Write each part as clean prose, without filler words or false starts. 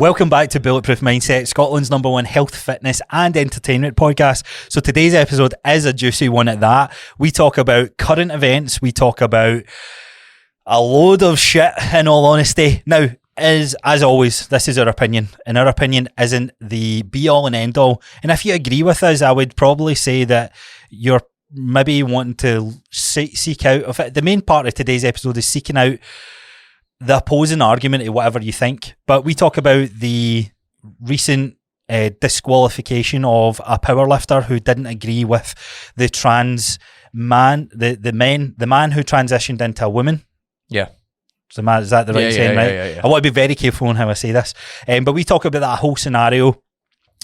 Welcome back to Bulletproof Mindset, Scotland's #1 health, fitness and entertainment podcast. So today's episode is a juicy one at that. We talk about current events. We talk about a load of shit, in all honesty. Now, as always, this is our opinion, and our opinion isn't the be-all and end-all. And if you agree with us, I would probably say that you're maybe wanting to seek out of it. The main part of today's episode is seeking out the opposing argument to whatever you think. But we talk about the recent disqualification of a powerlifter who didn't agree with the trans man, the man who transitioned into a woman. Yeah. So, man, is that the right saying, right? Yeah. I want to be very careful on how I say this. But we talk about that whole scenario.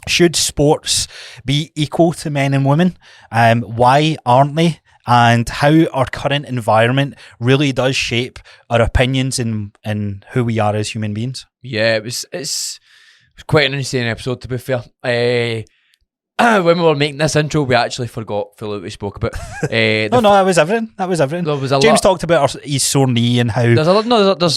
Should sports be equal to men and women? Why aren't they? And how our current environment really does shape our opinions and who we are as human beings. Yeah, it's quite an insane episode, to be fair. When we were making this intro, we actually forgot fully what we spoke about. That was everything. There was James talked about his sore knee and how there's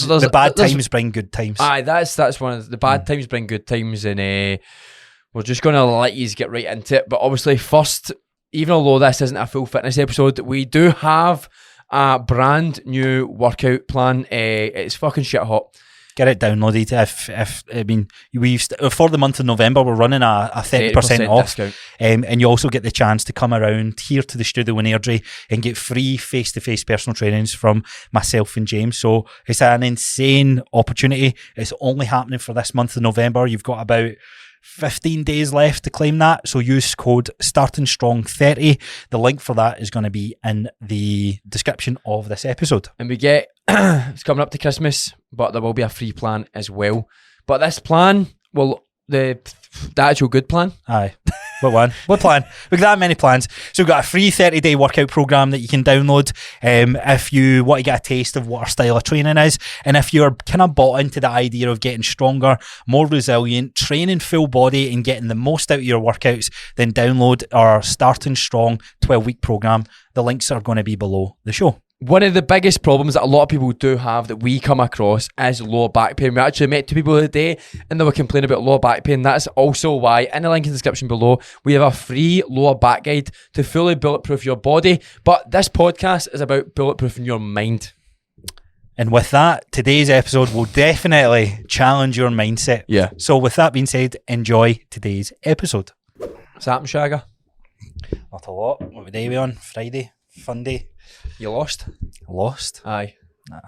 the bad times bring good times. Aye, that's one of the bad times bring good times, and we're just going to let you get right into it. But obviously, first, even although this isn't a full fitness episode, we do have a brand new workout plan. It's fucking shit hot. Get it downloaded. For the month of November, we're running a 30% off, and you also get the chance to come around here to the studio in Airdrie and get free face-to-face personal trainings from myself and James. So it's an insane opportunity. It's only happening for this month of November. You've got about 15 days left to claim that, so use code StartingStrong30. The link for that is going to be in the description of this episode. And we get it's coming up to Christmas, but there will be a free plan as well. But this plan, well, the actual good plan. Aye. What one? What plan? We've got that many plans. So we've got a free 30-day workout program that you can download if you want to get a taste of what our style of training is. And if you're kind of bought into the idea of getting stronger, more resilient, training full body and getting the most out of your workouts, then download our Starting Strong 12-week program. The links are going to be below the show. One of the biggest problems that a lot of people do have that we come across is lower back pain. We actually met two people today and they were complaining about lower back pain. That's also why, in the link in the description below, we have a free lower back guide to fully bulletproof your body. But this podcast is about bulletproofing your mind. And with that, today's episode will definitely challenge your mindset. Yeah. So with that being said, enjoy today's episode. What's happened, Shagger? Not a lot. What day are we on? Friday? Fun day? You lost? Lost? Aye. Nah.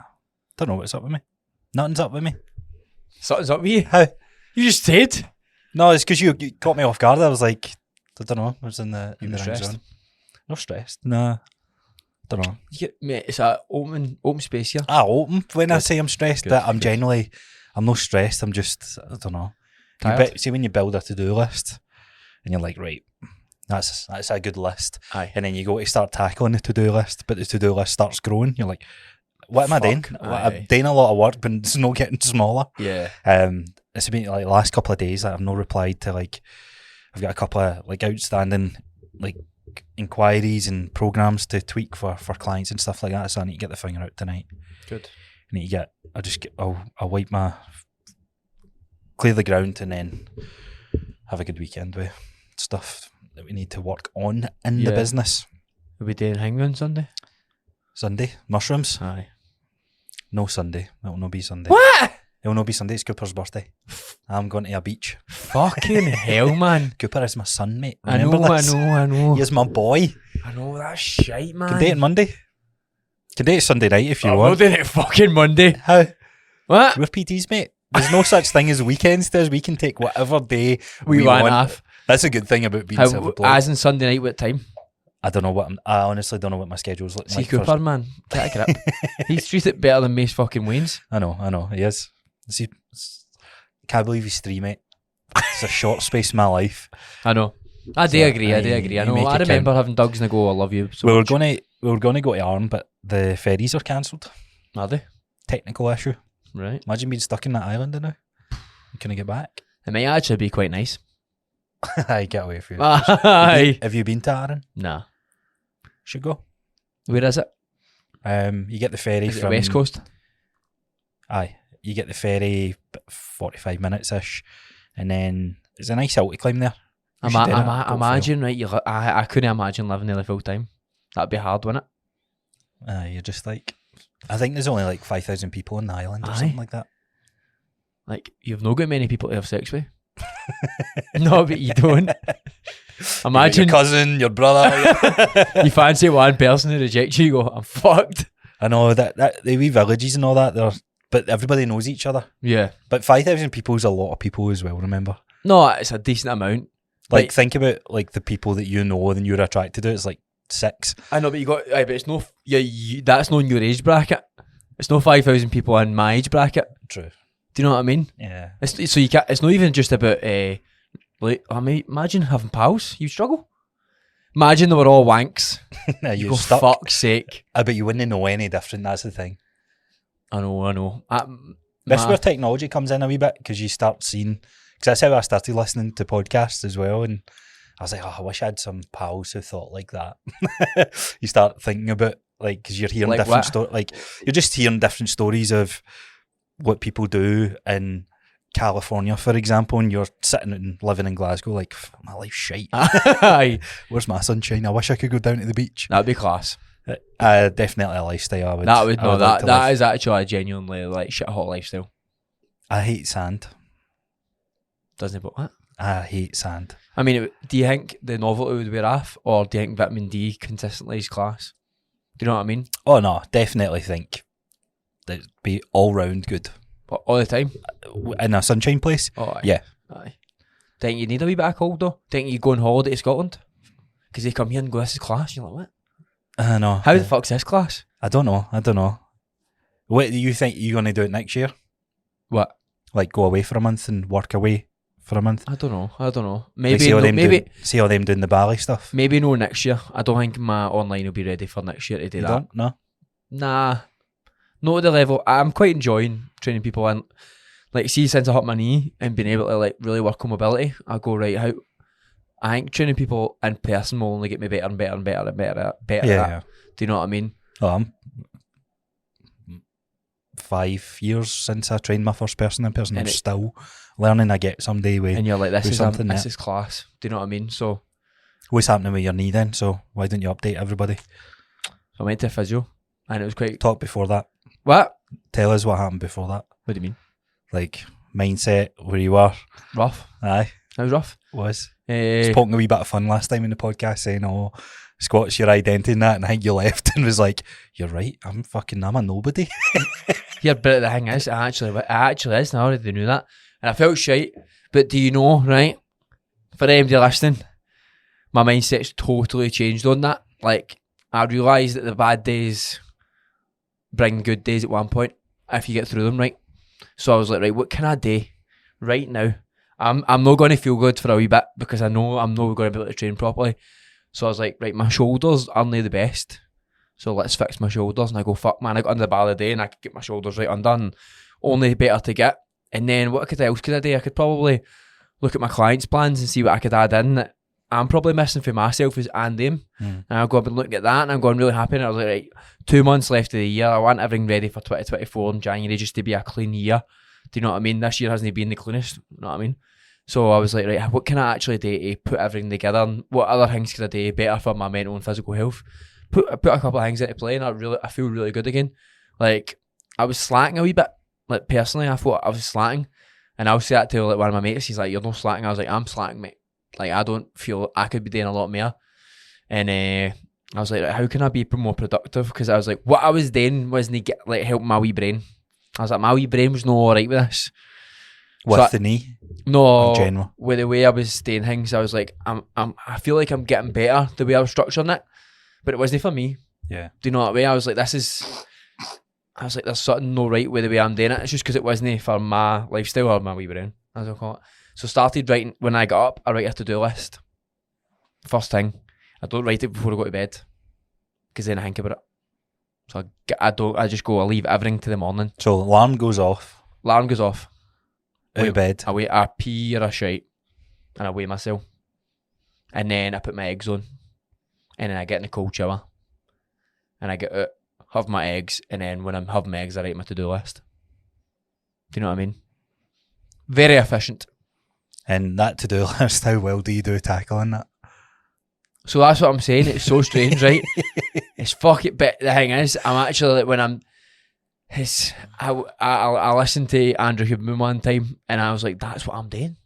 Don't know what's up with me. Nothing's up with me. Something's up with you? How? You just said? No, it's because you caught me off guard. I was like, I don't know. I was in the ring stressed? zone. Not stressed. Nah. Don't know. Mate, it's an open space here. Open when I say I'm stressed, Good. but I'm not stressed. I'm just, I don't know. See when you build a to-do list and you're like, right, that's a good list. Aye. And then you go to start tackling the to-do list, but the to-do list starts growing. You're like, what am I doing? I'm doing a lot of work, but it's not getting smaller. Yeah. It's been like the last couple of days that I've not replied to, like, I've got a couple of like outstanding like inquiries and programs to tweak for clients and stuff like that. So I need to get the finger out tonight. Good. I'll clear the ground and then have a good weekend with stuff that we need to work on in the business. Are we doing hanging on Sunday? Sunday? Mushrooms? Aye. No Sunday. It will not be Sunday. What? It will not be Sunday. It's Cooper's birthday. I'm going to a beach. Fucking hell, man. Cooper is my son, mate. I Remember know. He is my boy. I know, that's shite, man. Can date it Monday. Can date it Sunday night if you I'm want. not doing it fucking Monday. How? What? With PTs, mate. There's no such thing as weekends to us. We can take whatever day we want off. That's a good thing about being self-employed. As in Sunday night, what time? I don't know I honestly don't know what my schedule's like. See Cooper, man. Get a grip. He's treated it better than Mace fucking Wayne's. I know. He is. See, can't believe he's 3, mate. It's a short space in my life. I know. I do agree. I know. I remember having dogs and I go, I love you so much. We were gonna go to Arn, but the ferries are cancelled. Are they? Technical issue. Right. Imagine being stuck in that island now. Can I get back? It might actually be quite nice. I get away from you. Aye. Have you been to Arran? Nah. Should go. Where is it? You get the ferry Is it from West Coast? Aye. you get the ferry, 45 minutes ish, and then there's a nice hill to climb there. Imagine, right? I couldn't imagine living there full time. That'd be hard, wouldn't it? You're just like, I think there's only like 5,000 people on the island or something like that. Like, you've not got many people to have sex with. No, but you don't. Imagine your cousin, your brother. you fancy one person who rejects you, you go, I'm fucked. I know that the wee villages and all that, but everybody knows each other. Yeah. But 5,000 people is a lot of people as well, remember? No, it's a decent amount. Like, think about like the people that you know and you're attracted to. It's like 6. I know, but but it's no, that's not in your age bracket. It's no 5,000 people in my age bracket. True. Do you know what I mean? Yeah. So you can't. It's not even just about imagine having pals. You struggle. Imagine they were all wanks. You go, stuck. fuck's sake. I bet you wouldn't know any different. That's the thing. I know. That's where technology comes in a wee bit, because you start seeing. Because that's how I started listening to podcasts as well, and I was like, I wish I had some pals who thought like that. You start thinking about, like, because you're hearing like different stories. Like, you're just hearing different stories of what people do in California, for example, and you're sitting and living in Glasgow, like, my life's shite. Aye. Where's my sunshine? I wish I could go down to the beach. That'd be class. Definitely a lifestyle. That is actually a genuinely like shit hot lifestyle. I hate sand. Doesn't it? But what? I hate sand. I mean, do you think the novelty would wear off, or do you think vitamin D consistently is class? Do you know what I mean? Oh no, definitely think that'd be all round good. All the time? In a sunshine place? Oh, aye. Yeah. Aye. Do you think you need a wee bit of cold though? Do you think you go on holiday to Scotland? Because they come here and go, this is class. You're like, what? No. How the fuck's this class? I don't know. What do you think you're going to do it next year? What? Like go away for a month and work away for a month? I don't know. Like see all them doing the Bali stuff? Maybe no next year. I don't think my online will be ready for next year to do You that. don't? No? Nah. Not at the level. I'm quite enjoying training people in. Like, see, since I hurt my knee and being able to like really work on mobility, I go, right, how I think training people in person will only get me better and better and better and better at that. Do you know what I mean? Oh, I'm 5 years since I trained my first person in person. I'm still learning. I get someday with. And you're like, this is class. Do you know what I mean? So, what's happening with your knee then? So why don't you update everybody? So I went to physio, and it was quite. Talk before that. What? Tell us what happened before that. What do you mean? Like mindset, where you were. Rough. Aye. It was rough. Was. Was poking a wee bit of fun last time in the podcast, saying, "Oh, Scott's your identity and that," and I think you left and was like, "You're right. I'm a nobody." Yeah, but the thing is, it actually is, and I already knew that, and I felt shite. But do you know, right? For anybody listening, my mindset's totally changed on that. Like, I realised that the bad days bring good days at one point if you get through them, right? So I was like, right, what can I do right now? I'm not going to feel good for a wee bit because I know I'm not going to be able to train properly. So I was like, right, my shoulders aren't the best, so let's fix my shoulders. And I go, fuck man, I got under the bar of the day and I could get my shoulders right undone. And only better to get. And then what else could I do? I could probably look at my clients' plans and see what I could add in that I'm probably missing for myself and them. And I've been looking at that and I'm going really happy. And I was like, right, 2 months left of the year. I want everything ready for 2024 in January just to be a clean year. Do you know what I mean? This year hasn't been the cleanest. You know what I mean? So I was like, right, what can I actually do to put everything together? And what other things can I do better for my mental and physical health? Put a couple of things into play and I feel really good again. Like, I was slacking a wee bit. Like, personally, I thought I was slacking. And I was say that to like one of my mates. He's like, you're not slacking. I was like, I'm slacking, mate. Like, I don't feel I could be doing a lot more. And I was like, how can I be more productive? Because I was like, what I was doing wasn't helping my wee brain. I was like, my wee brain was not alright with this. With the knee? No, in general. With the way I was doing things, I was like, I feel like I'm getting better the way I was structuring it. But it wasn't for me. Yeah. Do you know what I mean? I was like, there's something no right with the way I'm doing it. It's just because it wasn't for my lifestyle or my wee brain, as I call it. So started writing, when I got up, I write a to-do list. First thing, I don't write it before I go to bed, because then I think about it. So I just go, I leave everything to the morning. So alarm goes off. Alarm goes off. Out of bed. I pee or a shite, and I weigh myself. And then I put my eggs on, and then I get in the cold shower, and I get out, have my eggs, and then when I'm having my eggs, I write my to-do list. Do you know what I mean? Very efficient. And that to-do list, how well do you do tackling that? So that's what I'm saying. It's so strange, right? It's fucking. But the thing is, I'm actually like when I'm. I listened to Andrew Huberman one time, and I was like, "That's what I'm doing."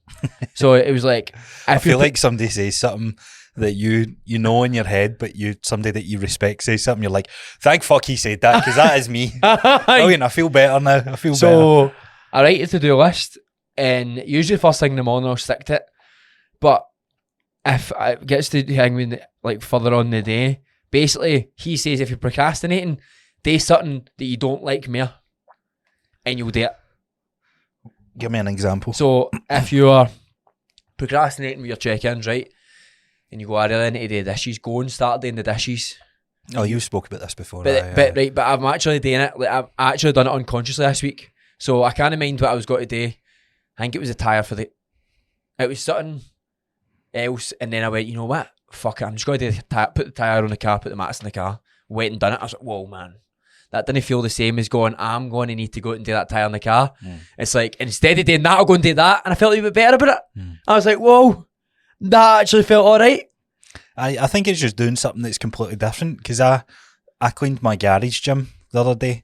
So it was like, I feel like somebody says something that you know in your head, but somebody that you respect says something. You're like, "Thank fuck he said that," because that is me. Brilliant. I feel better now. I feel better. So I write a to-do list, and usually first thing in the morning I'll stick to it. But if it gets to hang with like further on in the day, basically he says if you're procrastinating, do something that you don't like more, and you'll do it. Give me an example. So if you are procrastinating with your check-ins, right, and you go, I really need to do the dishes, go and start doing the dishes. Oh, you spoke about this before. But I'm actually doing it. Like, I've actually done it unconsciously this week. So I can't mind what I was going to do. I think it was a tyre for it was something else, and then I went, you know what? Fuck it, I'm just going to put the tyre on the car, put the mats in the car. Went and done it. I was like, whoa, man. That didn't feel the same as going, I'm going to need to go and do that tyre in the car. It's like, instead of doing that, I'll go and do that. And I felt a bit better about it. I was like, whoa, that actually felt all right. I think it's just doing something that's completely different, because I cleaned my garage gym the other day.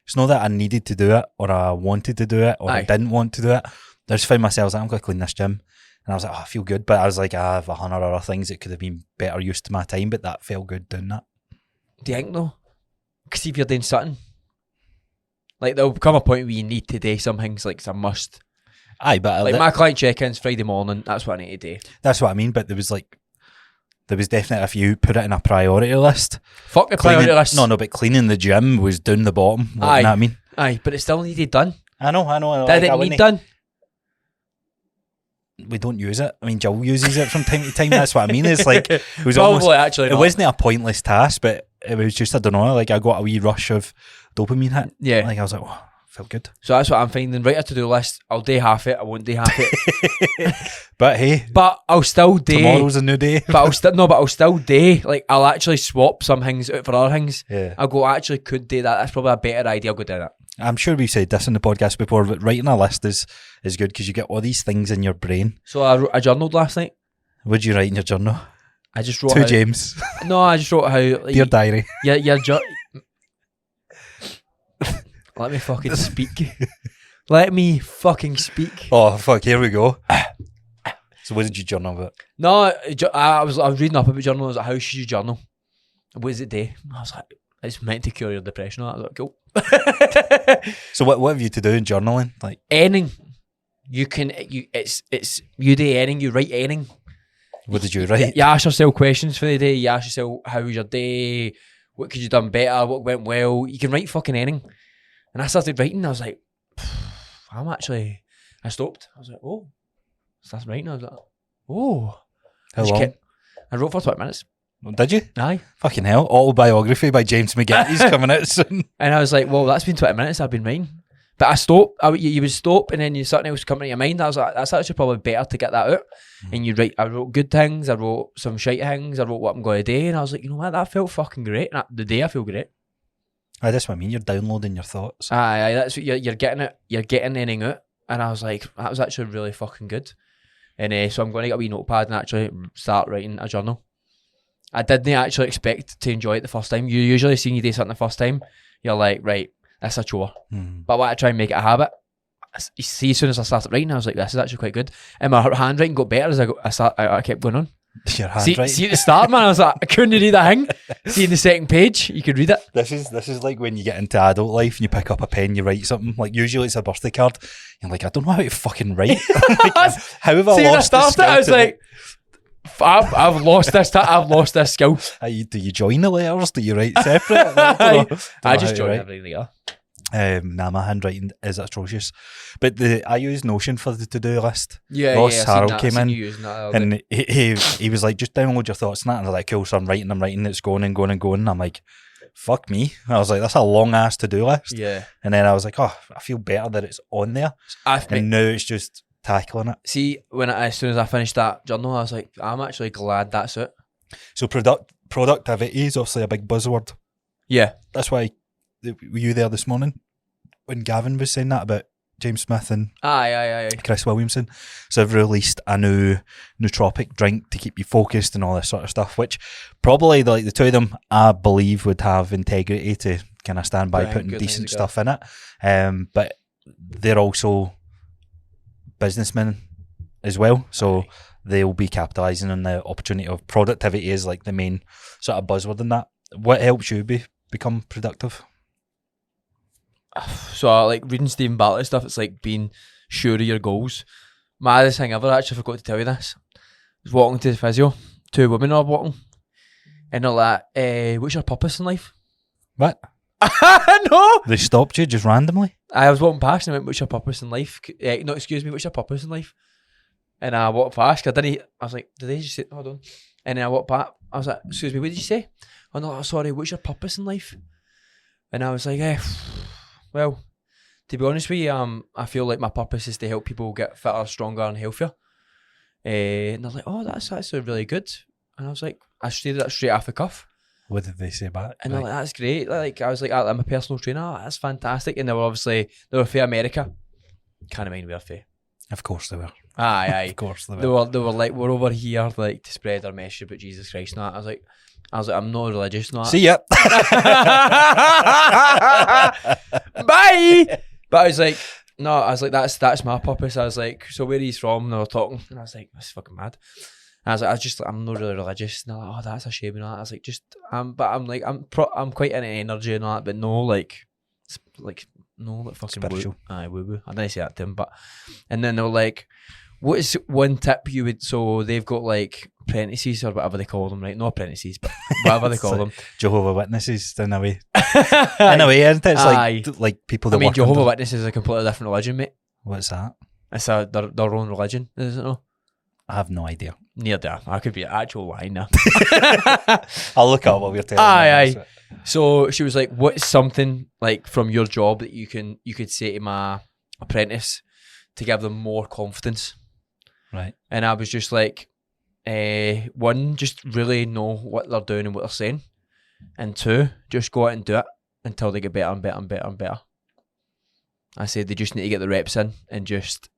It's not that I needed to do it, or I wanted to do it, or I didn't want to do it. I just found myself like, I'm going to clean this gym. And I was like, I feel good. But I was like, I have 100 other things that could have been better use to my time, but that felt good doing that. Do you think though? Because if you're doing something, like there'll come a point where you need to do some things, like it's a must. Aye, but like my client check-ins Friday morning, that's what I need to do. That's what I mean, but there was definitely, if you put it in a priority list. Fuck the priority list. No, but cleaning the gym was down the bottom. Like, you know what I mean? Aye, but it still needed done. I know. Did it need done? We don't use it. I mean, Jill uses it from time to time. That's what I mean. It's like, it was probably actually it wasn't a pointless task, but it was just, I don't know, like I got a wee rush of dopamine hit. Yeah. Like I was like, oh, felt good. So that's what I'm finding. Write a to-do list. I'll do half it. I won't do half it. But hey. But I'll still do. Tomorrow's a new day. But I'll still do. Like I'll actually swap some things out for other things. Yeah. I'll go, I actually could do that. That's probably a better idea. I'll go do that. I'm sure we've said this in the podcast before, but writing a list is good because you get all these things in your brain. So I journaled last night. What did you write in your journal? I just wrote to James. No, I just wrote how like, your diary. Yeah, let me fucking speak. Let me fucking speak. Oh fuck! Here we go. So what did you journal about? No, I was reading up about journaling. I was like, how should you journal? What does it do? I was like, it's meant to cure your depression. I was like, cool. So what have you to do in journaling? Like anything. You do anything. You write anything. What did you write? You ask yourself questions for the day. You ask yourself, how was your day? What could you done better? What went well? You can write fucking anything. And I started writing. I was like, I stopped. I was like, oh. Started writing. I was like, oh. How long? I wrote for 20 minutes. Did you? Aye. Fucking hell. Autobiography by James McGinty's coming out soon. And I was like, well, that's been 20 minutes I've been writing. But I stopped. You would stop and then something else come into your mind. I was like, that's actually probably better to get that out. And you write, I wrote good things. I wrote some shite things. I wrote what I'm going to do. And I was like, you know what? That felt fucking great. And the day I feel great. Aye, that's what I mean. You're downloading your thoughts. Aye, that's what you're getting it. You're getting anything out. And I was like, that was actually really fucking good. And so I'm going to get a wee notepad and actually start writing a journal. I didn't actually expect to enjoy it the first time. You usually see you do something the first time, you're like, right, that's a chore. But I want to try and make it a habit. You see, as soon as I started writing, I was like, this is actually quite good. And my handwriting got better as I kept going on. Your handwriting? See at the start, man, I was like, I couldn't read a thing. See in the second page, you could read it. This is like when you get into adult life and you pick up a pen, you write something. Like usually it's a birthday card. You're like, I don't know how to fucking write. Like, how have I lost this skill? I was like, I've lost this. I've lost this skill. Do you join the letters? Do you write separate? I just join everything later. My handwriting is atrocious. But I use Notion for the to-do list. Ross Harold came in and he was like, just download your thoughts and that. And I was like, cool, so I'm writing, it's going and going and going. And I'm like, fuck me. I was like, that's a long ass to-do list. Yeah. And then I was like, oh, I feel better that it's on there. And now it's just tackling it. See, as soon as I finished that journal, I was like, I'm actually glad that's it. So productivity is obviously a big buzzword. Yeah. That's why, were you there this morning when Gavin was saying that about James Smith and Aye. Chris Williamson. So they've released a new nootropic drink to keep you focused and all this sort of stuff, which probably the two of them, I believe, would have integrity to kind of stand by putting decent stuff in it. But they're also businessmen as well. So they'll be capitalising on the opportunity of productivity is like the main sort of buzzword in that. What helps you become productive? So like reading Stephen Bartlett stuff, it's like being sure of your goals. Maddest thing ever, actually forgot to tell you this. I was walking to the physio, 2 women are walking, and they're like, what's your purpose in life? What? No! They stopped you just randomly? I was walking past and I went, what's your purpose in life? No, excuse me, what's your purpose in life? And I walked past, I was like, did they just say, hold on? And then I walked back, I was like, excuse me, what did you say? Oh no, sorry, what's your purpose in life? And I was like, well, to be honest with you, I feel like my purpose is to help people get fitter, stronger and healthier. And they're like, oh, that's actually really good. And I was like, I stated that straight off the cuff. What did they say back? And they're like, that's great. Like, I was like, I'm a personal trainer. That's fantastic. And they were for America. Can't mind where for. Of course they were. Aye. Of course they were. They were like, we're over here like to spread our message about Jesus Christ. And that. I was like, I'm not religious. No. See ya. Bye. But I was like, no. I was like, that's my purpose. I was like, so where he's from? And they were talking, and I was like, that's fucking mad. And I was like, I'm not really religious. And they're like, oh, that's a shame. And I was like, but I'm like, I'm quite into energy and all that, but no, like fucking spiritual. Woo. I didn't say that to him, but and then they were like, what is one tip you would? So they've got like apprentices or whatever they call them, right? No apprentices, but whatever they call them. Jehovah's Witnesses in a way. In a way, isn't it? It's like people that work Jehovah's Witnesses is a completely different religion, mate. What's that? It's their own religion, isn't it? I have no idea. Near there. I could be an actual lying now. I'll look up what we're telling Aye. So she was like, what's something like from your job that you could say to my apprentice to give them more confidence? Right. And I was just like, one, just really know what they're doing and what they're saying. And 2, just go out and do it until they get better and better and better and better. I said they just need to get the reps in and just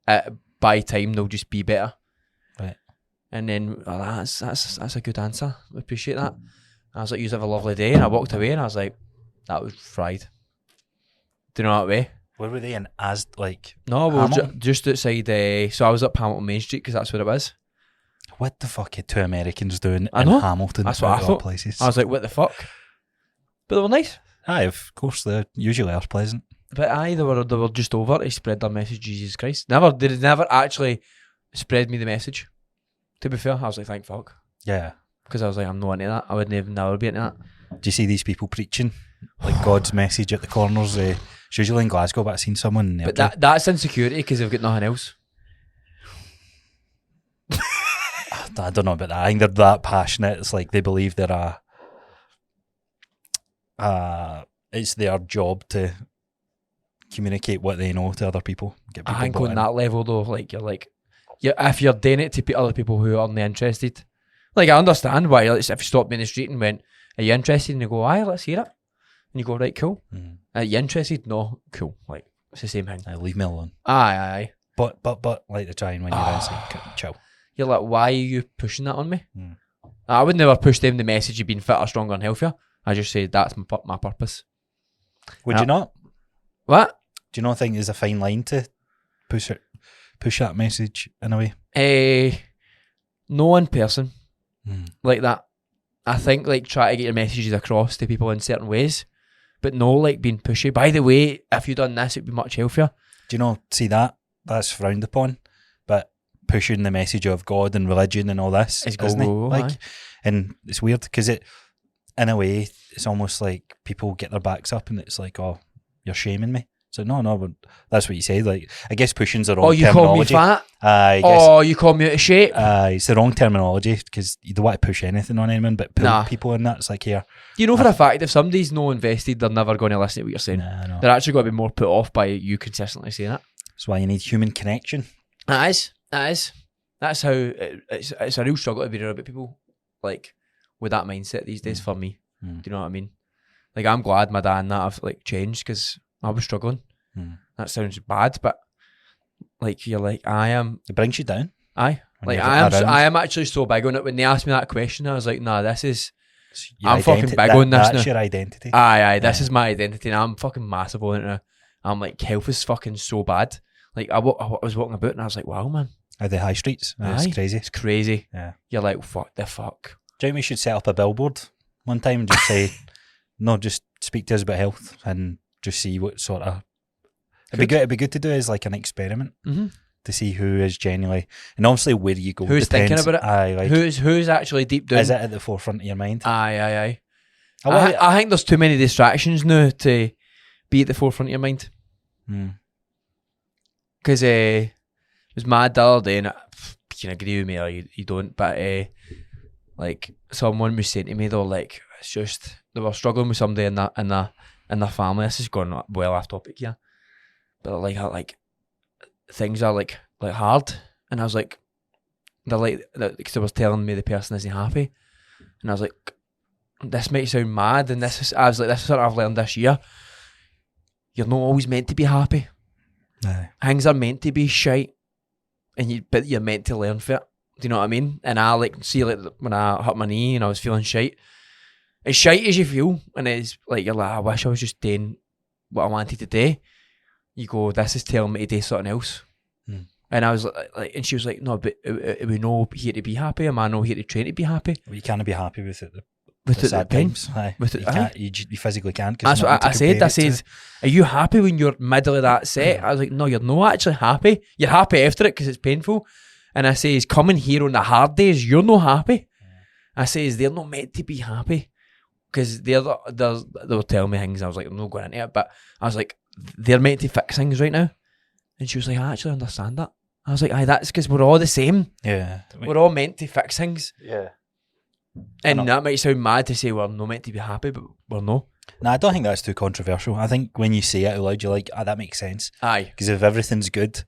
by time they'll just be better. Right. And then that's a good answer. I appreciate that. I was like, you have a lovely day. And I walked away and I was like, that was fried. Do you know that way? Where were they in? No, we were just outside. So I was up Hamilton Main Street because that's where it was. What the fuck are 2 Americans doing in Hamilton? That's what I thought. Places? I was like, what the fuck? But they were nice. Aye, of course, they usually are pleasant. But aye, they were just over to spread their message, Jesus Christ. They never actually spread me the message. To be fair, I was like, thank fuck. Yeah. Because I was like, I'm not into that. I would never be into that. Do you see these people preaching like God's message at the corners? It's usually in Glasgow, but I've seen someone. But that's insecurity because they've got nothing else. I don't know about that. I think they're that passionate. It's like they believe they're it's their job to communicate what they know to other people. Get people I think on that level though, like you're like, if you're doing it to other people who aren't interested, like I understand why. Like, if you stopped me in the street and went, "Are you interested?" and you go, "Aye, let's hear it," and you go, "Right, cool." Are you interested? No, cool. Like it's the same thing. Leave me alone. Aye. But like the trying when you're like, chill. You're like, why are you pushing that on me? I would never push them the message of being fitter, stronger, and healthier. I just say that's my purpose. Would you not? What? Do you not think there's a fine line to push that message in a way? No one person like that. I think like try to get your messages across to people in certain ways, but no like being pushy. By the way, if you done this, it'd be much healthier. Do you know? See that's frowned upon, but pushing the message of God and religion and all this, isn't it? Like, and it's weird because it, in a way, it's almost like people get their backs up and it's like, oh, you're shaming me. So no, but that's what you say. Like, I guess pushing's the wrong terminology. Oh, you call me fat? You call me out of shape? It's the wrong terminology because you don't want to push anything on anyone, but pull people in that, it's like, here. You know for a fact, if somebody's no invested, they're never going to listen to what you're saying. No. They're actually going to be more put off by you consistently saying it. That's why you need human connection. That is. That's how it's a real struggle to be around about people like with that mindset these days for me. Do you know what I mean? Like I'm glad my dad and that have like changed because I was struggling. That sounds bad, but like you're like, I am. It brings you down. Aye. When Like you're I am. around. I am actually so big on it. When they asked me that question, I was like, nah, this is. It's your I'm fucking big on this That's now. your identity. Aye. This is my identity, and I'm fucking massive on it now. I'm like, health is fucking so bad. Like I was walking about, and I was like, wow, man. At the high streets. It's Aye. crazy. It's crazy. Yeah. You're like, what the fuck? Do you think we should set up a billboard one time and just say, no, just speak to us about health and just see what sort of. It'd be good to do as like an experiment to see who is genuinely, and obviously where you go. Who's depends. thinking about it? Aye, like, Who's actually deep down? is it at the forefront of your mind? Aye. I I think there's too many distractions now to be at the forefront of your mind. Because it was mad the other day, and you can agree with me or you don't, but like someone was saying to me, though, like it's just they were struggling with somebody in their family. This is going well off topic here, but like things are like hard, and I was like, they're like, because they was telling me the person isn't happy, and I was like, this might sound mad, and this is something I've learned this year. You're not always meant to be happy. Aye. Things are meant to be shite, but you're meant to learn from it. Do you know what I mean? And I see when I hurt my knee and I was feeling shite. As shite as you feel, and it's like you're like, I wish I was just doing what I wanted to do. You go, this is telling me to do something else. And I was like, and she was like, no, but are we not here to be happy? Am I not here to train to be happy? Well, you can't be happy with it. With the it sad times. Aye. With it, you can't. You physically can't. That's what I said. I says, are you happy when you're middle of that set? I was like, no, you're not actually happy. You're happy after it because it's painful. And I says, coming here on the hard days, you're not happy. I says, they're not meant to be happy because they were telling me things. I was like, I'm not going into it, but I was like, they're meant to fix things right now. And she was like, I actually understand that. I was like, aye, that's because we're all the same. Yeah. We're all meant to fix things. Yeah. And that might sound mad to say we're not meant to be happy, but we're not. No, I don't think that's too controversial. I think when you say it out loud, you're like, that makes sense. Aye. Because if everything's good,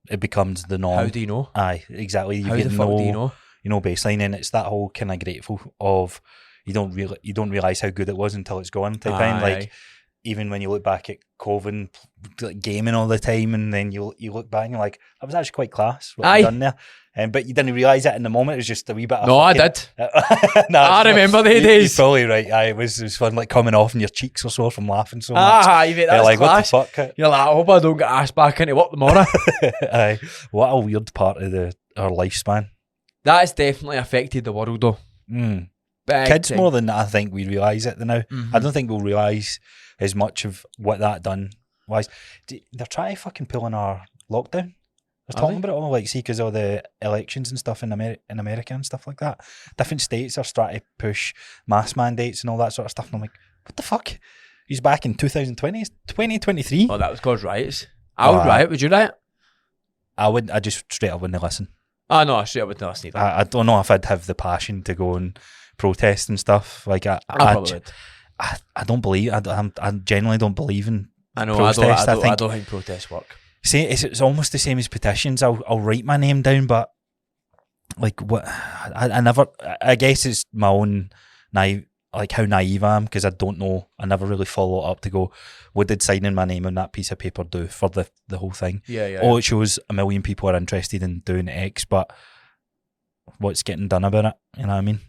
it becomes the norm. How do you know? Aye, exactly. You How get the fuck do you know? You know, baseline, and it's that whole kind of grateful of you don't realize how good it was until it's gone type thing. Like even when you look back at COVID, like gaming all the time, and then you look back and you're like, that was actually quite class what you done there. But you didn't realise it in the moment. It was just a wee bit of I did. No, I remember the days. You're probably right. Aye, it was fun, like coming off and your cheeks were sore from laughing so much. Mate, that's like, class. what the fuck? You're like, I hope I don't get asked back into work tomorrow. Aye, what a weird part of our lifespan. That has definitely affected the world though. Kids more than I think we realise it now. Mm-hmm. I don't think we'll realise as much of what that done was. They're trying to fucking pull in our lockdown. I was talking about it all, like, see, because all the elections and stuff in America and stuff like that. Different states are starting to push mask mandates and all that sort of stuff. And I'm like, what the fuck? He's back in 2020, it's 2023. Oh, that was caused riots. I would riot. Would you riot? I just straight up wouldn't listen. Oh, no, I straight up wouldn't listen either. I don't know if I'd have the passion to go and protest and stuff. Like, I probably would. I don't believe, I genuinely don't believe in protest. I don't think protests work. See, it's almost the same as petitions. I'll write my name down, but like what I guess it's my own how naive I am, because I don't know. I never really follow up to go, what did signing my name on that piece of paper do for the whole thing? Yeah. Oh, it shows 1 million people are interested in doing X, but what's getting done about it? You know what I mean?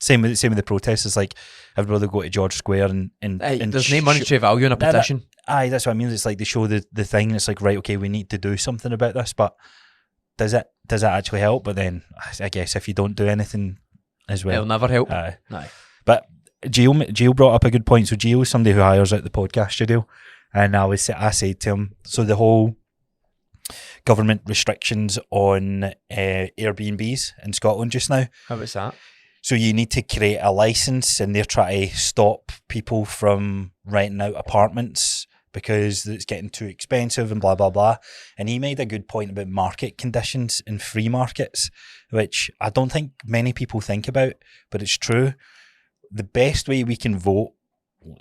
Same with the protests. It's like everybody go to George Square and there's no monetary value in a petition. Aye, that's what I mean. It's like they show the thing, and it's like, right, okay, we need to do something about this, but does it actually help? But then I guess if you don't do anything as well, it'll never help. Aye. But Gio brought up a good point. So Gio is somebody who hires out the podcast studio, and I said to him, so the whole government restrictions on Airbnbs in Scotland just now. How about that? So you need to create a license, and they're trying to stop people from renting out apartments because it's getting too expensive and blah, blah, blah. And he made a good point about market conditions in free markets, which I don't think many people think about, but it's true. The best way we can vote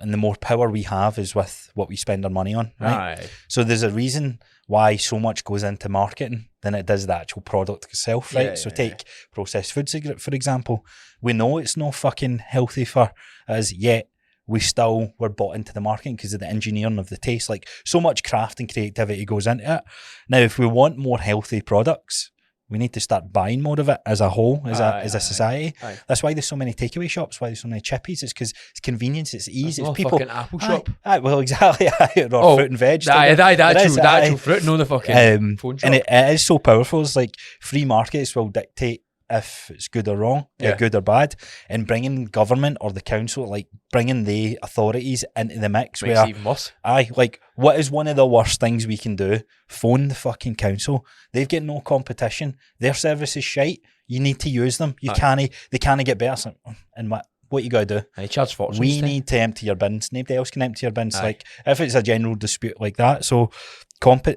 and the more power we have is with what we spend our money on, right? Aye. So there's a reason why so much goes into marketing than it does the actual product itself, right? So take processed foods, for example. We know it's not fucking healthy for us, yet we still were bought into the marketing because of the engineering of the taste. Like, so much craft and creativity goes into it. Now, if we want more healthy products, we need to start buying more of it as a whole, as a society. Aye. That's why there's so many takeaway shops, why there's so many chippies. It's because it's convenience, it's easy. It's people. Fucking Apple shop. Well, exactly. Or fruit and veg. The actual fruit, no the fucking phone shop. And it is so powerful. It's like free markets will dictate if it's good or wrong, good or bad, and bringing government or the council, like bringing the authorities into the mix. Makes it even worse. Like, what is one of the worst things we can do? Phone the fucking council. They've got no competition. Their service is shite. You need to use them. They can't get better. And what you got to do? They charge fortunes. We need to empty your bins. Nobody else can empty your bins. Like, if it's a general dispute like that. So,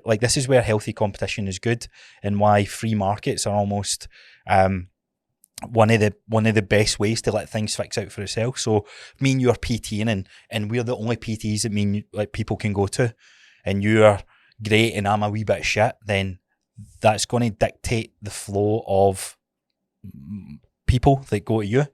like, this is where healthy competition is good, and why free markets are almost one of the best ways to let things fix out for itself. So, me and you are PTing, and we're the only PTs that people can go to, and you're great and I'm a wee bit shit. Then that's going to dictate the flow of people that go to you.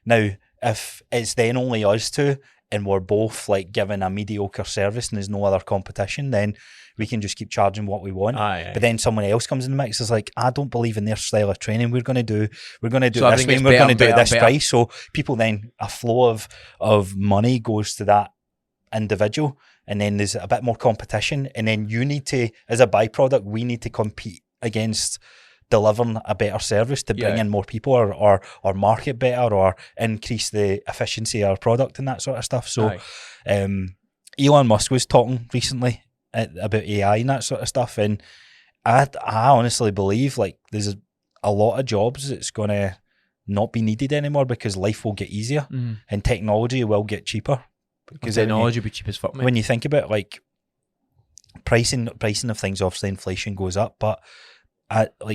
Now, if it's then only us two, and we're both like giving a mediocre service and there's no other competition, then we can just keep charging what we want. But then someone else comes in the mix, is like, I don't believe in their style of training. We're going to do so this way, and we're going to do it this price. So people, then a flow of money goes to that individual, and then there's a bit more competition, and then you need to, as a byproduct, we need to compete against delivering a better service to bring in more people, or market better, or increase the efficiency of our product and that sort of stuff. So Elon Musk was talking recently about AI and that sort of stuff, and I honestly believe like there's a lot of jobs that's going to not be needed anymore, because life will get easier and technology will get cheaper. Because technology will be cheap as fuck, mate. When you think about like pricing of things, obviously inflation goes up, but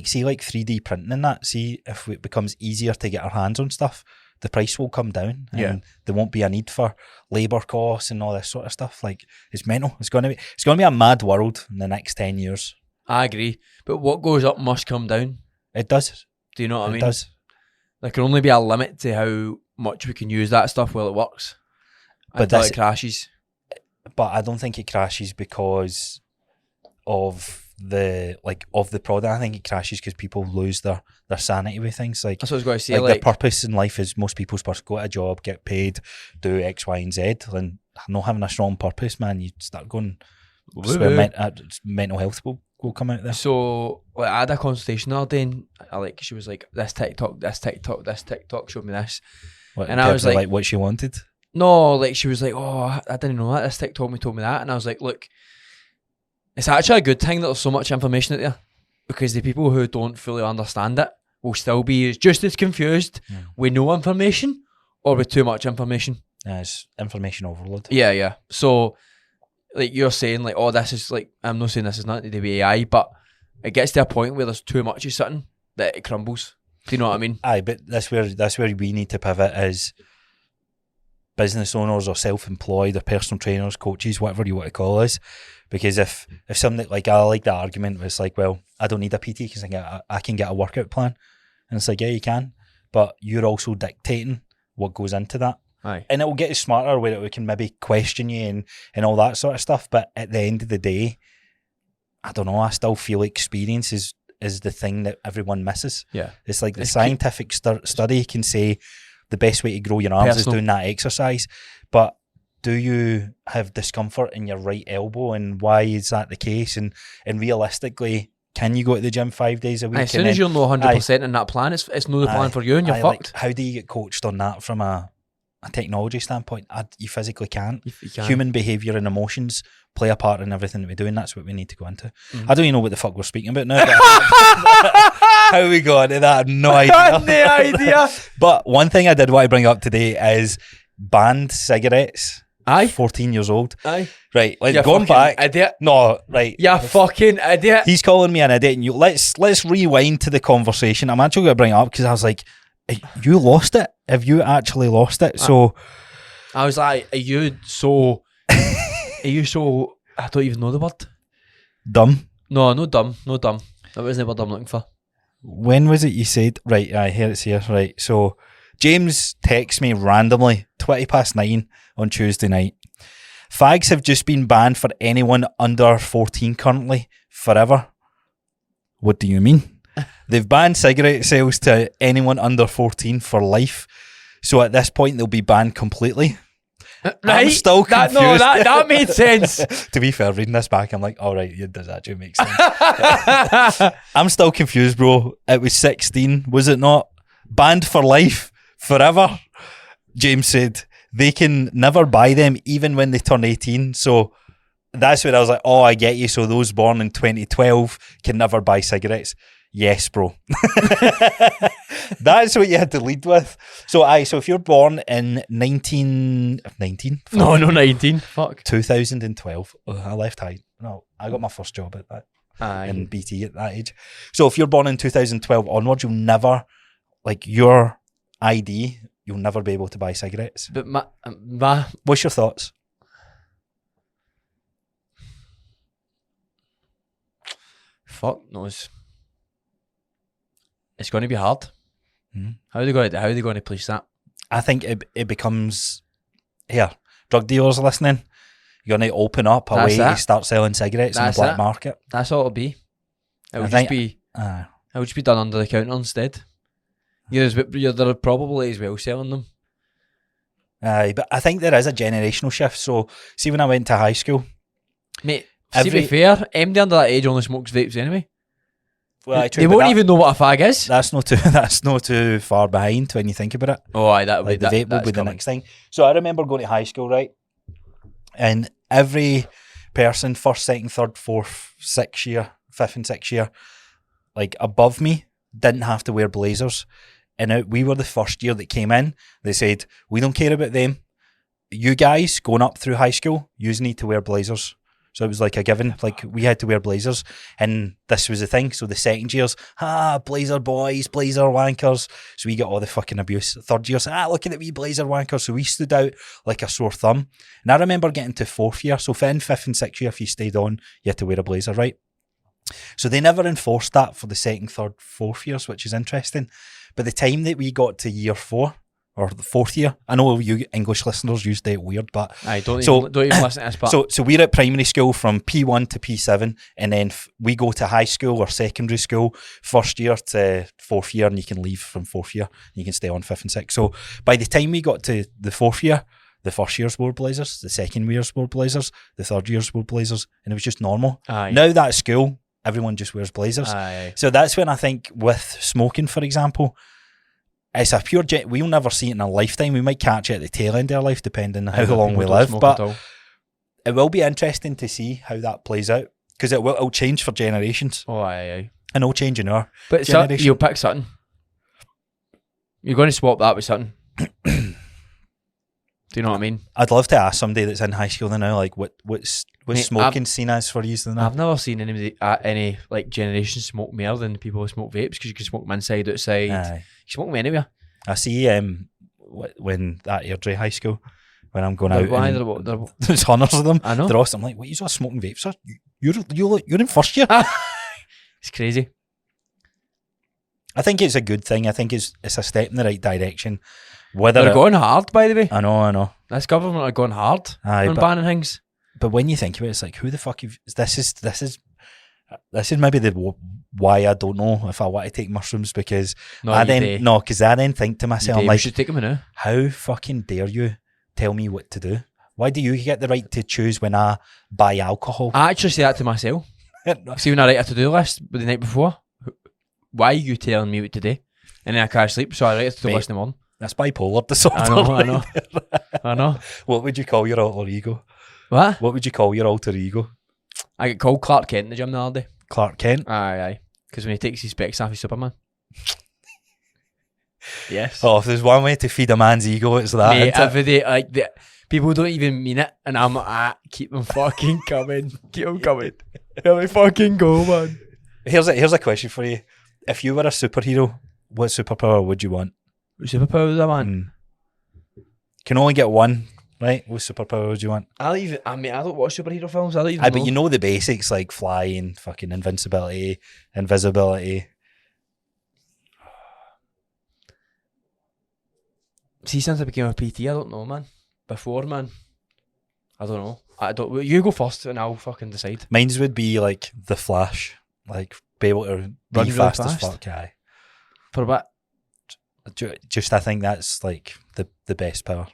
see 3D printing and that, see if it becomes easier to get our hands on stuff, the price will come down, and there won't be a need for labour costs and all this sort of stuff. Like, it's mental. It's going to be a mad world in the next 10 years. I agree, but what goes up must come down. It does. Do you know what I mean? It does. There can only be a limit to how much we can use that stuff while it works. But it crashes. But I don't think it crashes because of the product. I think it crashes because people lose their sanity with things. Like, that's what I was going to say. Like, their purpose in life is, most people supposed to go to a job, get paid, do X, Y, and Z. And not having a strong purpose, man, you start going. Mental health will come out there. So, like, I had a consultation the other day, and she was like, this TikTok showed me this. And I was like, what she wanted? No, like, she was like, oh, I didn't know that. This TikTok told me that. And I was like, look, it's actually a good thing that there's so much information out there, because the people who don't fully understand it will still be just as confused with no information or with too much information. Yeah, it's information overload. Yeah. So, like, you're saying, like, oh, this is like, I'm not saying this is nothing to do with AI, but it gets to a point where there's too much of something that it crumbles. Do you know what I mean? Aye, but that's where we need to pivot as business owners, or self-employed, or personal trainers, coaches, whatever you want to call us. Because if something, like, I like that argument where it's like, well, I don't need a PT because I can get a workout plan. And it's like, yeah, you can, but you're also dictating what goes into that. Aye. And it will get us smarter, where we can maybe question you and all that sort of stuff. But at the end of the day, I don't know, I still feel experience is the thing that everyone misses. Yeah. It's like the scientific study can say the best way to grow your arms is doing that exercise. But do you have discomfort in your right elbow, and why is that the case? And realistically, can you go to the gym 5 days a week? As soon as you're not 100% in that plan, it's not the plan for you, and you're fucked. Like, how do you get coached on that from a technology standpoint? You physically can't. You can't. Human behaviour and emotions play a part in everything that we do, and that's what we need to go into. I don't even know what the fuck we're speaking about now. How we got into that, I have no idea. I have no idea. But one thing I did want to bring up today is banned cigarettes. Aye. 14 years old. Aye. Right, like, going back. Idiot. No, right. You fucking idiot. He's calling me an idiot, and let's rewind to the conversation. I'm actually going to bring it up because I was like, you lost it? Have you actually lost it? So I was like, are you so I don't even know the word. Dumb? No, no dumb. That wasn't the word I'm looking for. When was it you said, right, here it's here, right, so James texts me randomly, 9:20 on Tuesday night. Fags have just been banned for anyone under 14 currently, forever. What do you mean? They've banned cigarette sales to anyone under 14 for life. So at this point, they'll be banned completely. Right? I'm still confused. That made sense. To be fair, reading this back, I'm like, all right, it does actually make sense. I'm still confused, bro. It was 16, was it not? Banned for life, forever. James said they can never buy them even when they turn 18. So that's when I was like, oh, I get you. So those born in 2012 can never buy cigarettes. Yes, bro. That's what you had to lead with. So if you're born in 19... No, 19. Fuck. 2012. Oh, I left high. No, I got my first job at that. In BT at that age. So if you're born in 2012 onwards, you'll never, like your ID, you'll never be able to buy cigarettes. But What's your thoughts? Fuck knows. It's going to be hard. Mm-hmm. How are they going to police that? I think it becomes, here, drug dealers listening, you're going to open up a way to start selling cigarettes in the black market. That's all it'll be. It would just be done under the counter instead. There are probably as well selling them. But I think there is a generational shift. So, see, when I went to high school, mate, to be fair, MD under that age only smokes vapes anyway. Well, they won't even know what a fag is. That's not too far behind when you think about it. Oh, aye, that would the vape will be the next thing. So I remember going to high school, right? And every person, first, second, third, fourth, sixth year, fifth and sixth year, like above me, didn't have to wear blazers. And we were the first year that came in. They said, we don't care about them. You guys going up through high school, you need to wear blazers. So it was like a given, like we had to wear blazers, and this was the thing. So the second years, blazer boys, blazer wankers. So we got all the fucking abuse. Third years, look at the wee blazer wankers. So we stood out like a sore thumb. And I remember getting to fourth year. So in fifth and sixth year, if you stayed on, you had to wear a blazer, right? So they never enforced that for the second, third, fourth years, which is interesting. But the time that we got to year 4, or the fourth year, I know you English listeners used it weird, but don't even listen to this part. So we're at primary school from P1 to P7, and then we go to high school or secondary school first year to fourth year, and you can leave from fourth year, and you can stay on fifth and sixth. So by the time we got to the fourth year, the first years wore blazers, the second years wore blazers, the third years wore blazers, and it was just normal. Now that school, everyone just wears blazers. So that's when I think with smoking, for example, it's a pure we'll never see it in a lifetime. We might catch it at the tail end of our life, depending on how long we live. But it will be interesting to see how that plays out, because it'll change for generations. Oh, aye. And it'll change in our generation. You'll pick something. You're going to swap that with something. Do you know what I mean? I'd love to ask somebody that's in high school now, like what's smoking seen as for you now? I've never seen any like generation smoke more than people who smoke vapes, because you can smoke them inside, outside. Aye. You smoke them anywhere. I see when at Airdrie High School, when I'm going out, there's hundreds of them. I know. They're awesome. I'm like, what, you all smoking vapes, sir? You're in first year. It's crazy. I think it's a good thing. I think it's a step in the right direction. They're going hard, by the way. I know. This government are going hard on banning things. But when you think about it, it's like, who the fuck this is maybe why I don't know if I want to take mushrooms, because I then think to myself, I'm like, you should take them now. How fucking dare you tell me what to do? Why do you get the right to choose when I buy alcohol? I actually say that to myself. See, when I write a to-do list the night before, why are you telling me what to do? And then I can't sleep, so I write a to-do list in the morning. That's bipolar disorder. I know. What would you call your alter ego? What would you call your alter ego? I get called Clark Kent in the gym the other day. Clark Kent? Aye. Because when he takes his specs off, he's Superman. Yes. Oh, if there's one way to feed a man's ego, it's that. Mate, every day, people don't even mean it, and I'm like, keep them fucking coming. Keep them coming. Let me fucking go, man. Here's a question for you. If you were a superhero, what superpower would you want? What superpower would I want? Can only get one, right? What superpower would you want? I don't watch superhero films. I don't even know. But you know the basics, like flying, fucking invincibility, invisibility. See, since I became a PT, I don't know, man. Before, man, I don't know. You go first and I'll fucking decide. Mine's would be like the Flash, like be able to be Run really fast as fast? fuck. Aye. For a bit. Just I think that's like the best power.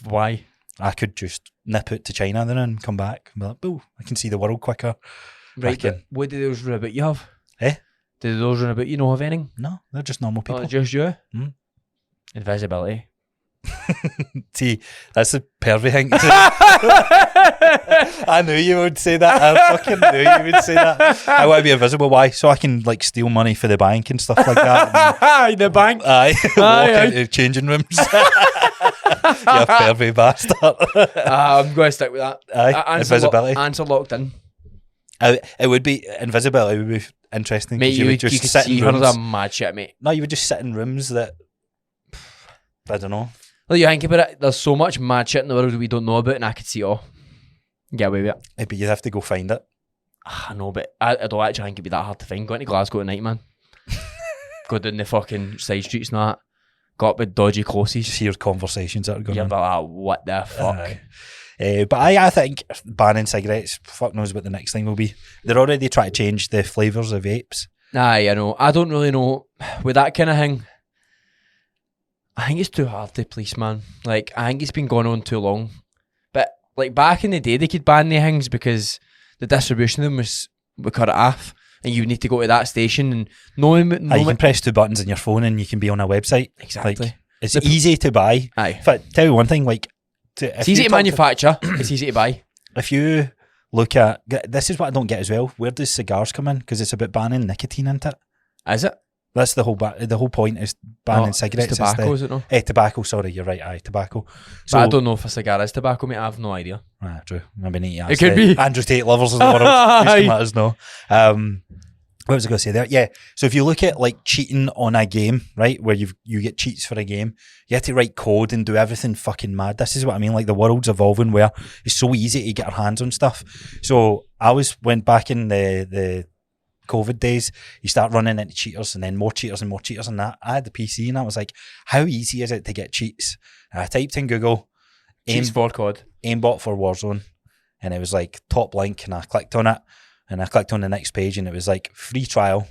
Why? I could just nip out to China then and come back and be like, "Boo, I can see the world quicker." Right, can- but what did those run about you have? Eh? Did those run about you know have anything? No, they're just normal people. Oh, just you? Mm. Invisibility. See, that's a pervy thing. I knew you would say that. I fucking knew you would say that. I want to be invisible. Why? So I can like steal money for the bank and stuff like that. The bank? Aye. Walk Aye. into changing rooms. You pervy bastard. I'm going to stick with that. Aye. Invisibility. Answer locked in. It would be invisibility. Would be interesting. Mate, 'cause you would could just see sit in hundreds rooms. of mad shit, mate. No, you would just sit in rooms that I don't know. Like, you think about it, there's so much mad shit in the world that we don't know about, and I could see it all. Get away with it. But you'd have to go find it. I know, but I don't actually think it'd be that hard to find. Going to Glasgow at night, man. Go down the fucking side streets and that. Got up with dodgy closes. Just hear conversations that are going You're on. like, what the fuck? But I think banning cigarettes, fuck knows what the next thing will be. They're already trying to change the flavours of vapes. Aye, I know. I don't really know. With that kind of thing, I think it's too hard to police, man. Like, I think it's been going on too long. But, like, back in the day, they could ban the things because the distribution of them was cut it off. And you need to go to that station and you can press 2 buttons on your phone and you can be on a website. Exactly. Like, it's easy to buy. Aye. In fact, tell you one thing, like... It's easy to manufacture. It's easy to buy. If you look at... This is what I don't get as well. Where does cigars come in? Because it's about banning nicotine, isn't it? Is it? That's the whole point is banning cigarettes. It's tobacco, is it no? Tobacco, sorry, you're right, tobacco. So, but I don't know if a cigar is tobacco, mate. I have no idea. True. Maybe need to ask it could be. Andrew Tate lovers in the world. Just let us know. What was I going to say there? Yeah. So if you look at like cheating on a game, right, where you get cheats for a game, you have to write code and do everything fucking mad. This is what I mean. Like the world's evolving where it's so easy to get our hands on stuff. So I went back in the COVID days, you start running into cheaters and then more cheaters and more cheaters and that. I had the PC and I was like, how easy is it to get cheats? And I typed in Google, cheats for COD, aimbot for Warzone, and it was like top link, and I clicked on it. And I clicked on the next page and it was like free trial.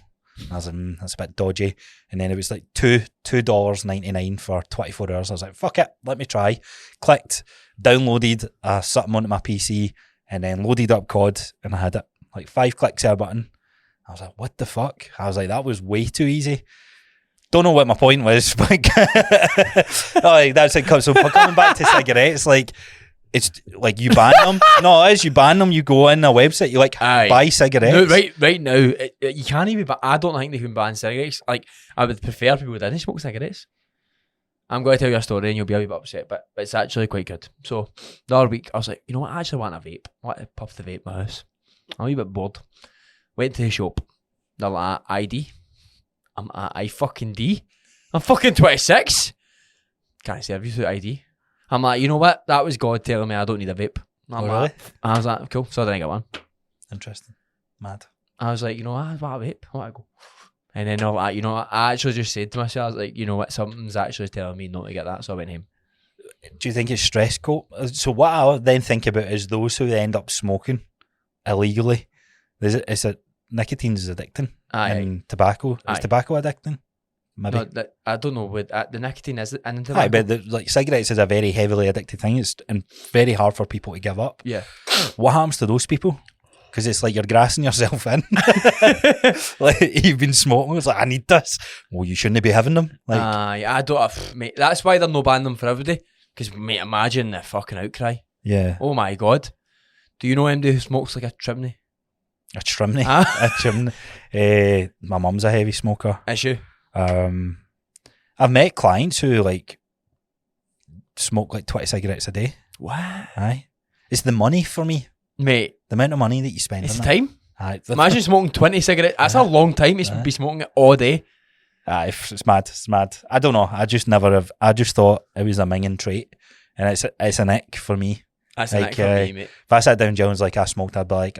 I was like, that's a bit dodgy. And then it was like $2.99 for 24 hours. I was like, fuck it, let me try. Clicked, downloaded something onto my PC and then loaded up COD and I had it. Like 5 clicks of a button. I was like, what the fuck? I was like, that was way too easy. Don't know what my point was. Like, that's it. So coming back to cigarettes, like, it's like you ban them. No, it is, you ban them, you go in a website, you like buy cigarettes. No, right now, you can't even I don't think they can ban cigarettes. Like, I would prefer people who didn't smoke cigarettes. I'm going to tell you a story and you'll be a wee bit upset, but it's actually quite good. So, the other week, I was like, you know what, I actually want a vape. I want to puff the vape in my house. I'm a wee bit bored. Went to the shop. They're like, ID. I'm at I fucking D. I'm fucking 26. Can't serve you through ID. I'm like, you know what? That was God telling me I don't need a vape. Oh, really? I was like, cool. So I didn't get one. Interesting. Mad. I was like, you know what? I want a vape. I want to go. And then I was like, you know what? I actually just said to myself, I was like, you know what? Something's actually telling me not to get that. So I went home. Do you think it's stress coat? So what I then think about is those who end up smoking illegally. Is it nicotine's addicting? And tobacco. Is tobacco addicting? Maybe. No, I don't know. With the nicotine is it in tobacco? Aye, but like cigarettes is a very heavily addictive thing. It's very hard for people to give up. Yeah. What happens to those people? Because it's like you're grassing yourself in. Like you've been smoking. It's like, I need this. Well, you shouldn't be having them. Like, I don't. Mate, that's why they're no banning them for everybody. Because mate, imagine the fucking outcry. Yeah. Oh my god. Do you know anybody who smokes like a chimney? A chimney. A chimney. My mum's a heavy smoker. Is she? I've met clients who like smoke like 20 cigarettes a day. What? Aye. It's the money for me. Mate. The amount of money that you spend it's on time. Aye. Imagine smoking 20 cigarettes. That's a long time to be smoking it all day. Aye, it's mad. It's mad. I don't know. I just thought it was a minging trait. And it's an ick for me. That's like, an ick for me, mate. If I sat down Jones like I smoked, I'd be like,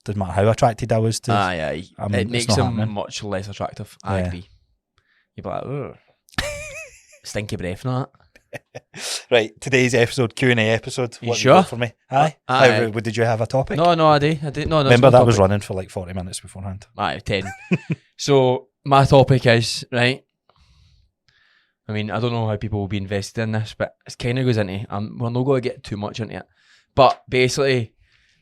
doesn't matter how attracted I was to it makes him much less attractive. I agree. You'd be like, ugh. Stinky breath and all that. Right, today's episode, Q&A episode. You What sure? you got for me? Aye. Aye. Did you have a topic? No, I did. No, Remember that was topic. running for like 40 minutes beforehand. Aye, 10. So, my topic is, right, I mean, I don't know how people will be invested in this, but it kind of goes into, we're not going to get too much into it. But basically,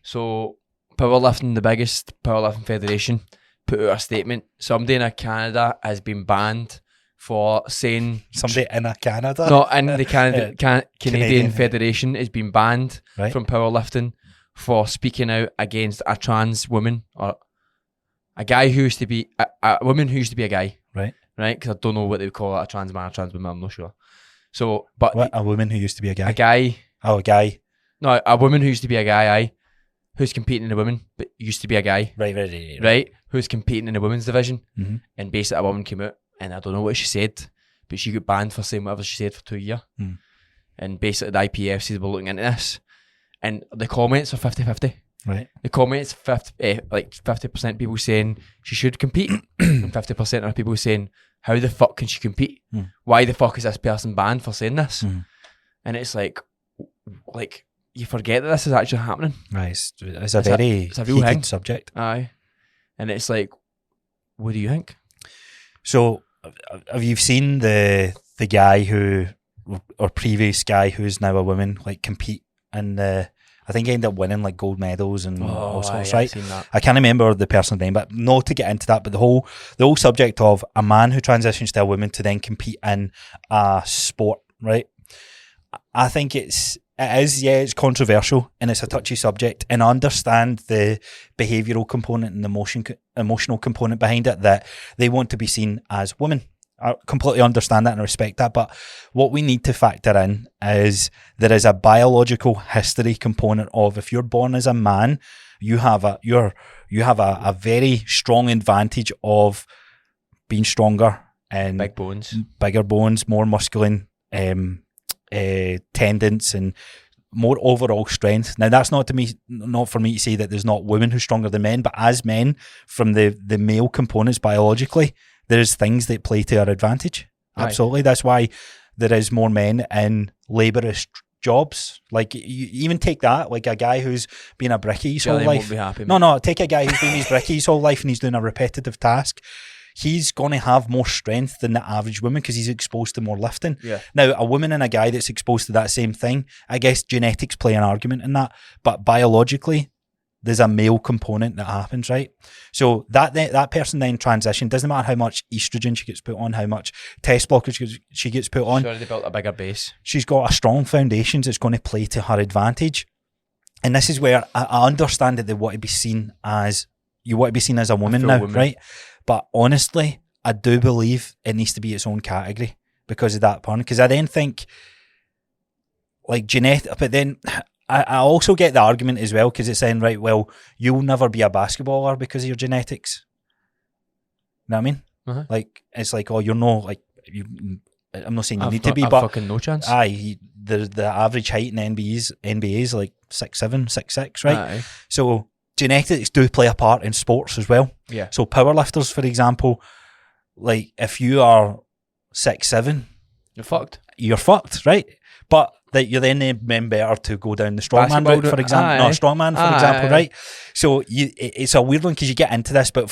so powerlifting, the biggest powerlifting federation, put out a statement. Somebody in Canada has been banned for saying... Somebody in Canada? No, in the Canadian Federation has been banned Right. from powerlifting for speaking out against a trans woman, or a guy who used to be... a woman who used to be a guy. Right. Right? Because I don't know what they would call it, a trans man, a trans woman, I'm not sure. So, but... What, a woman who used to be a guy? A guy... Oh, a guy. No, a woman who used to be a guy, aye, who's competing in a woman, but used to be a guy. Right. Who's competing in the women's division. Mm-hmm. And basically a woman came out, and I don't know what she said, but she got banned for saying whatever she said for 2 years. Mm. And basically the IPF says we're looking into this. And the comments are 50-50. Right. The comments, 50% people saying she should compete, and 50% are people saying, how the fuck can she compete? Mm. Why the fuck is this person banned for saying this? Mm. And it's like, you forget that this is actually happening. Right. It's a very it's a real heated thing. subject. Aye. And it's like, what do you think? So, have you seen the guy who, or previous guy who's now a woman, like compete in the, I think he ended up winning like gold medals and all sorts, right? I can't remember the person's name, but not to get into that, but the whole subject of a man who transitions to a woman to then compete in a sport, right? I think it's controversial and it's a touchy subject, and I understand the behavioural component and the emotional component behind it, that they want to be seen as women. I completely understand that and respect that, but what we need to factor in is there is a biological history component of, if you're born as a man, you have a very strong advantage of being stronger and bigger bones, more muscular tendons, and more overall strength. Now, that's not for me to say that there's not women who're stronger than men, but as men, from the male components biologically, there's things that play to our advantage. Absolutely. Right. That's why there is more men in laborious jobs. Like, you even take that, like a guy who's been a brickie his whole life. Take a guy who's been his brickie his whole life and he's doing a repetitive task. He's going to have more strength than the average woman because he's exposed to more lifting. Yeah. Now, a woman and a guy that's exposed to that same thing, I guess genetics play an argument in that, but biologically, there's a male component that happens, right? So that person then transition, doesn't matter how much estrogen she gets put on, how much test blockers she gets put on. She's already built a bigger base. She's got a strong foundation that's going to play to her advantage. And this is where I understand that you want to be seen as a woman now, right? But honestly, I do believe it needs to be its own category because of that pun. Because I then think, like, genetic, but then I also get the argument as well, because it's saying, right, well, you'll never be a basketballer because of your genetics. You know what I mean? Uh-huh. Like, it's like, oh, you're no, like, I'm not saying you need to be, but fucking no chance. Aye, the average height in NBA is like 6'7", 6'6", right? Aye. So genetics do play a part in sports as well. Yeah. So powerlifters, for example, like if you are 6'7", you're fucked, right? But that you're then better to go down the strongman route, for example. Right? So it's a weird one because you get into this, but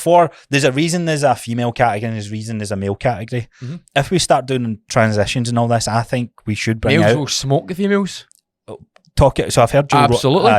there's a reason there's a female category and there's a reason there's a male category. Mm-hmm. If we start doing transitions and all this, I think we should bring males will smoke the females. So I've heard Joe absolutely.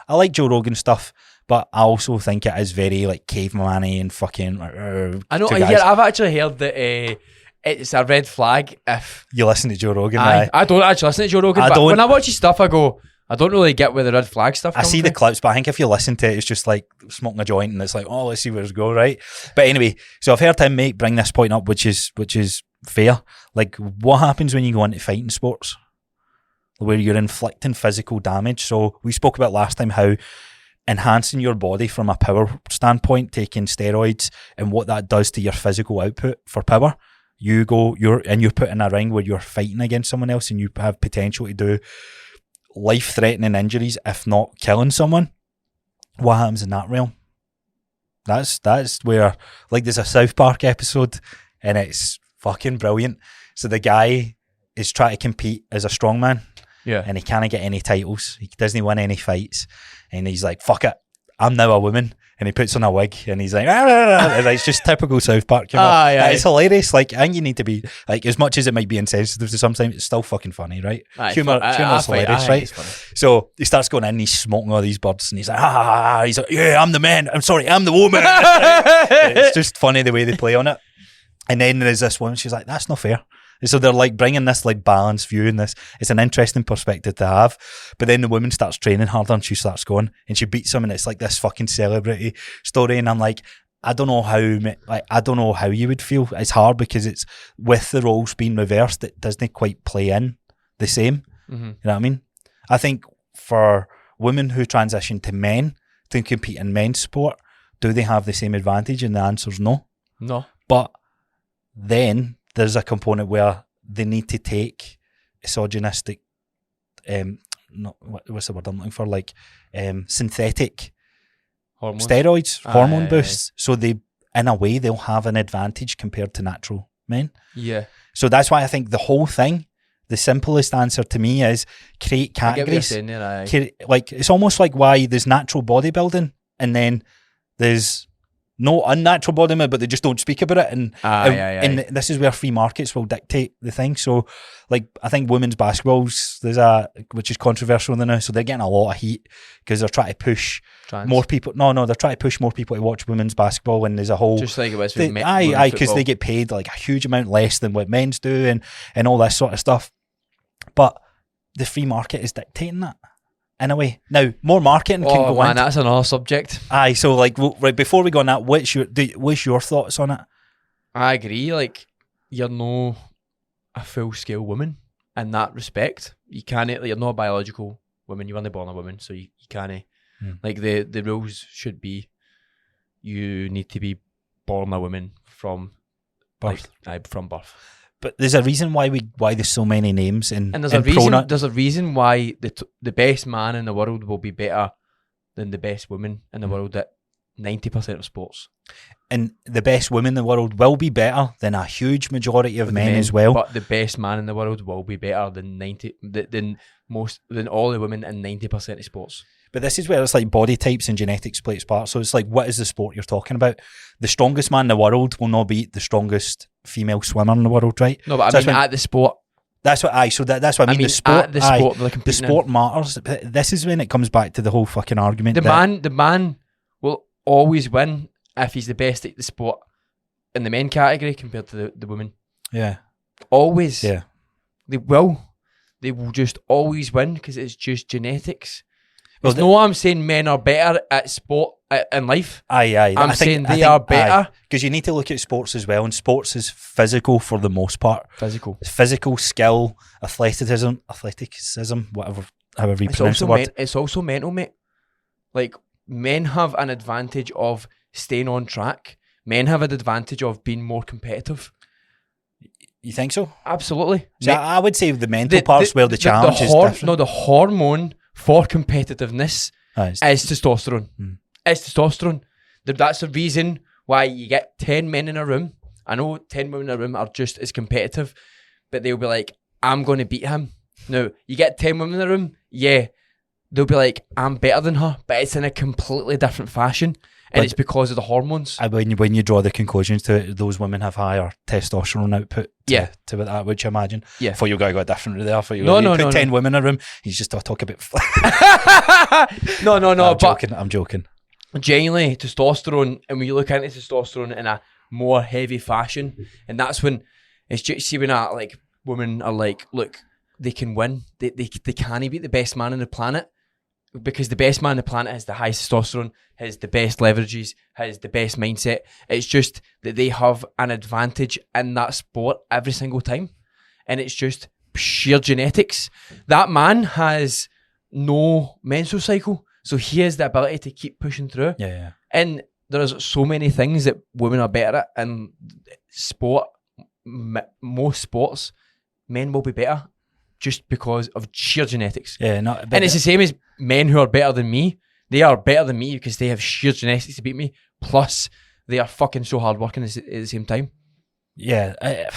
I like Joe Rogan stuff, but I also think it is very like caveman-y and fucking. I know. I've actually heard that. It's a red flag if you listen to Joe Rogan. I don't actually listen to Joe Rogan, but when I watch his stuff, I go, I don't really get where the red flag stuff comes I see from. the clips, but I think if you listen to it, it's just like smoking a joint and it's like, oh, let's see where it's going, right? But anyway, so I've heard him bring this point up, which is fair. Like, what happens when you go into fighting sports where you're inflicting physical damage? So we spoke about last time how enhancing your body from a power standpoint, taking steroids, and what that does to your physical output for power. You're put in a ring where you're fighting against someone else and you have potential to do life-threatening injuries, if not killing someone. What happens in that realm? That's where, like, there's a South Park episode and it's fucking brilliant. So the guy is trying to compete as a strongman. Yeah. And he can't get any titles. He doesn't win any fights. And he's like, fuck it, I'm now a woman. And he puts on a wig and he's like, and it's just typical South Park humor. It's hilarious. Like, I think you need to be, like, as much as it might be insensitive to sometimes, it's still fucking funny, right? Humor's hilarious, right? So he starts going in and he's smoking all these birds and he's like, he's like, yeah, I'm the man. I'm sorry, I'm the woman. It's just funny the way they play on it. And then there's this woman, she's like, that's not fair. And so they're like bringing this like balanced view in this. It's an interesting perspective to have. But then the woman starts training harder and she starts going and she beats him and it's like this fucking celebrity story. And I'm like, I don't know how you would feel. It's hard because it's with the roles being reversed, it doesn't quite play in the same. Mm-hmm. You know what I mean? I think for women who transition to men to compete in men's sport, do they have the same advantage? And the answer's no. No. But then there's a component where they need to take misogynistic, what's the word I'm looking for? Like synthetic Hormones. Steroids, hormone boosts. So they, in a way, they'll have an advantage compared to natural men. Yeah. So that's why I think the whole thing, the simplest answer to me is create categories. I get what you're saying there, Like, it's almost like why there's natural bodybuilding and then there's no unnatural bodybuilding, but they just don't speak about it. And this is where free markets will dictate the thing. So, like, I think women's basketballs, which is controversial now, so they're getting a lot of heat because they're trying to push more people. No, they're trying to push more people to watch women's basketball, and there's a whole just like it was with because they get paid like a huge amount less than what men's do, and all this sort of stuff. But the free market is dictating that. In a way. Now, more marketing can go on. That's another subject. So like, right before we go on that, what's your thoughts on it? I agree. Like, you're no a full-scale woman in that respect. You can't, like, you're not a biological woman. You weren't born a woman, so you can't. Like, the rules should be, you need to be born a woman from birth. From birth. But there's a reason why there's so many names and there's a reason why the best man in the world will be better than the best woman in the world at 90% of sports. And the best woman in the world will be better than a huge majority of men as well. But the best man in the world will be better than than all the women in 90% of sports. But this is where it's like body types and genetics play its part. So it's like, what is the sport you're talking about? The strongest man in the world will not beat the strongest female swimmer in the world, right? No, but I mean at the sport. That's what that's what I mean. The sport, the sport matters. This is when it comes back to the whole fucking argument. The man will always win if he's the best at the sport in the men category compared to the women. Yeah. Always. Yeah. They will just always win because it's just genetics. I'm saying men are better at sport in life. I'm saying they are better. Because you need to look at sports as well, and sports is physical for the most part. Physical skill, athleticism, however you pronounce the word. It's also mental, mate. Like, men have an advantage of staying on track. Men have an advantage of being more competitive. You think so? Absolutely. So I would say the mental part's where the challenge is different. No, the hormone for competitiveness is testosterone. It's testosterone. That's the reason why you get 10 men in a room. I know 10 women in a room are just as competitive, but they'll be like, I'm going to beat him. No, you get 10 women in a room, they'll be like, I'm better than her, but it's in a completely different fashion. And it's because of the hormones. When you draw the conclusions to it, those women have higher testosterone output to that, which I imagine. Yeah. For you guys got different there. For you, put 10 women in a room, he's just talk about. No. I'm joking. Genuinely, testosterone, and when you look into testosterone in a more heavy fashion, and that's when it's just, see when like women are like, look, they can win. They can't beat the best man on the planet. Because the best man on the planet has the highest testosterone, has the best leverages, has the best mindset. It's just that they have an advantage in that sport every single time. And it's just sheer genetics. That man has no menstrual cycle, so he has the ability to keep pushing through. Yeah. And there's so many things that women are better at in sport. Most sports, men will be better just because of sheer genetics. Yeah, and it's the same as men who are better than me. They are better than me because they have sheer genetics to beat me. Plus, they are fucking so hardworking at the same time. Yeah.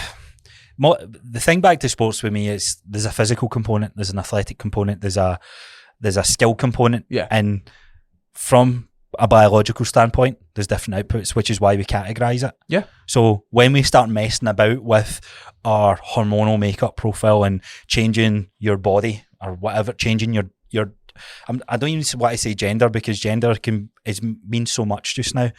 The thing back to sports with me is there's a physical component, there's an athletic component, there's a skill component, and from a biological standpoint, there's different outputs, which is why we categorize it. Yeah. So when we start messing about with our hormonal makeup profile and changing your body or whatever, changing your I don't even want to say gender, because gender means so much just now.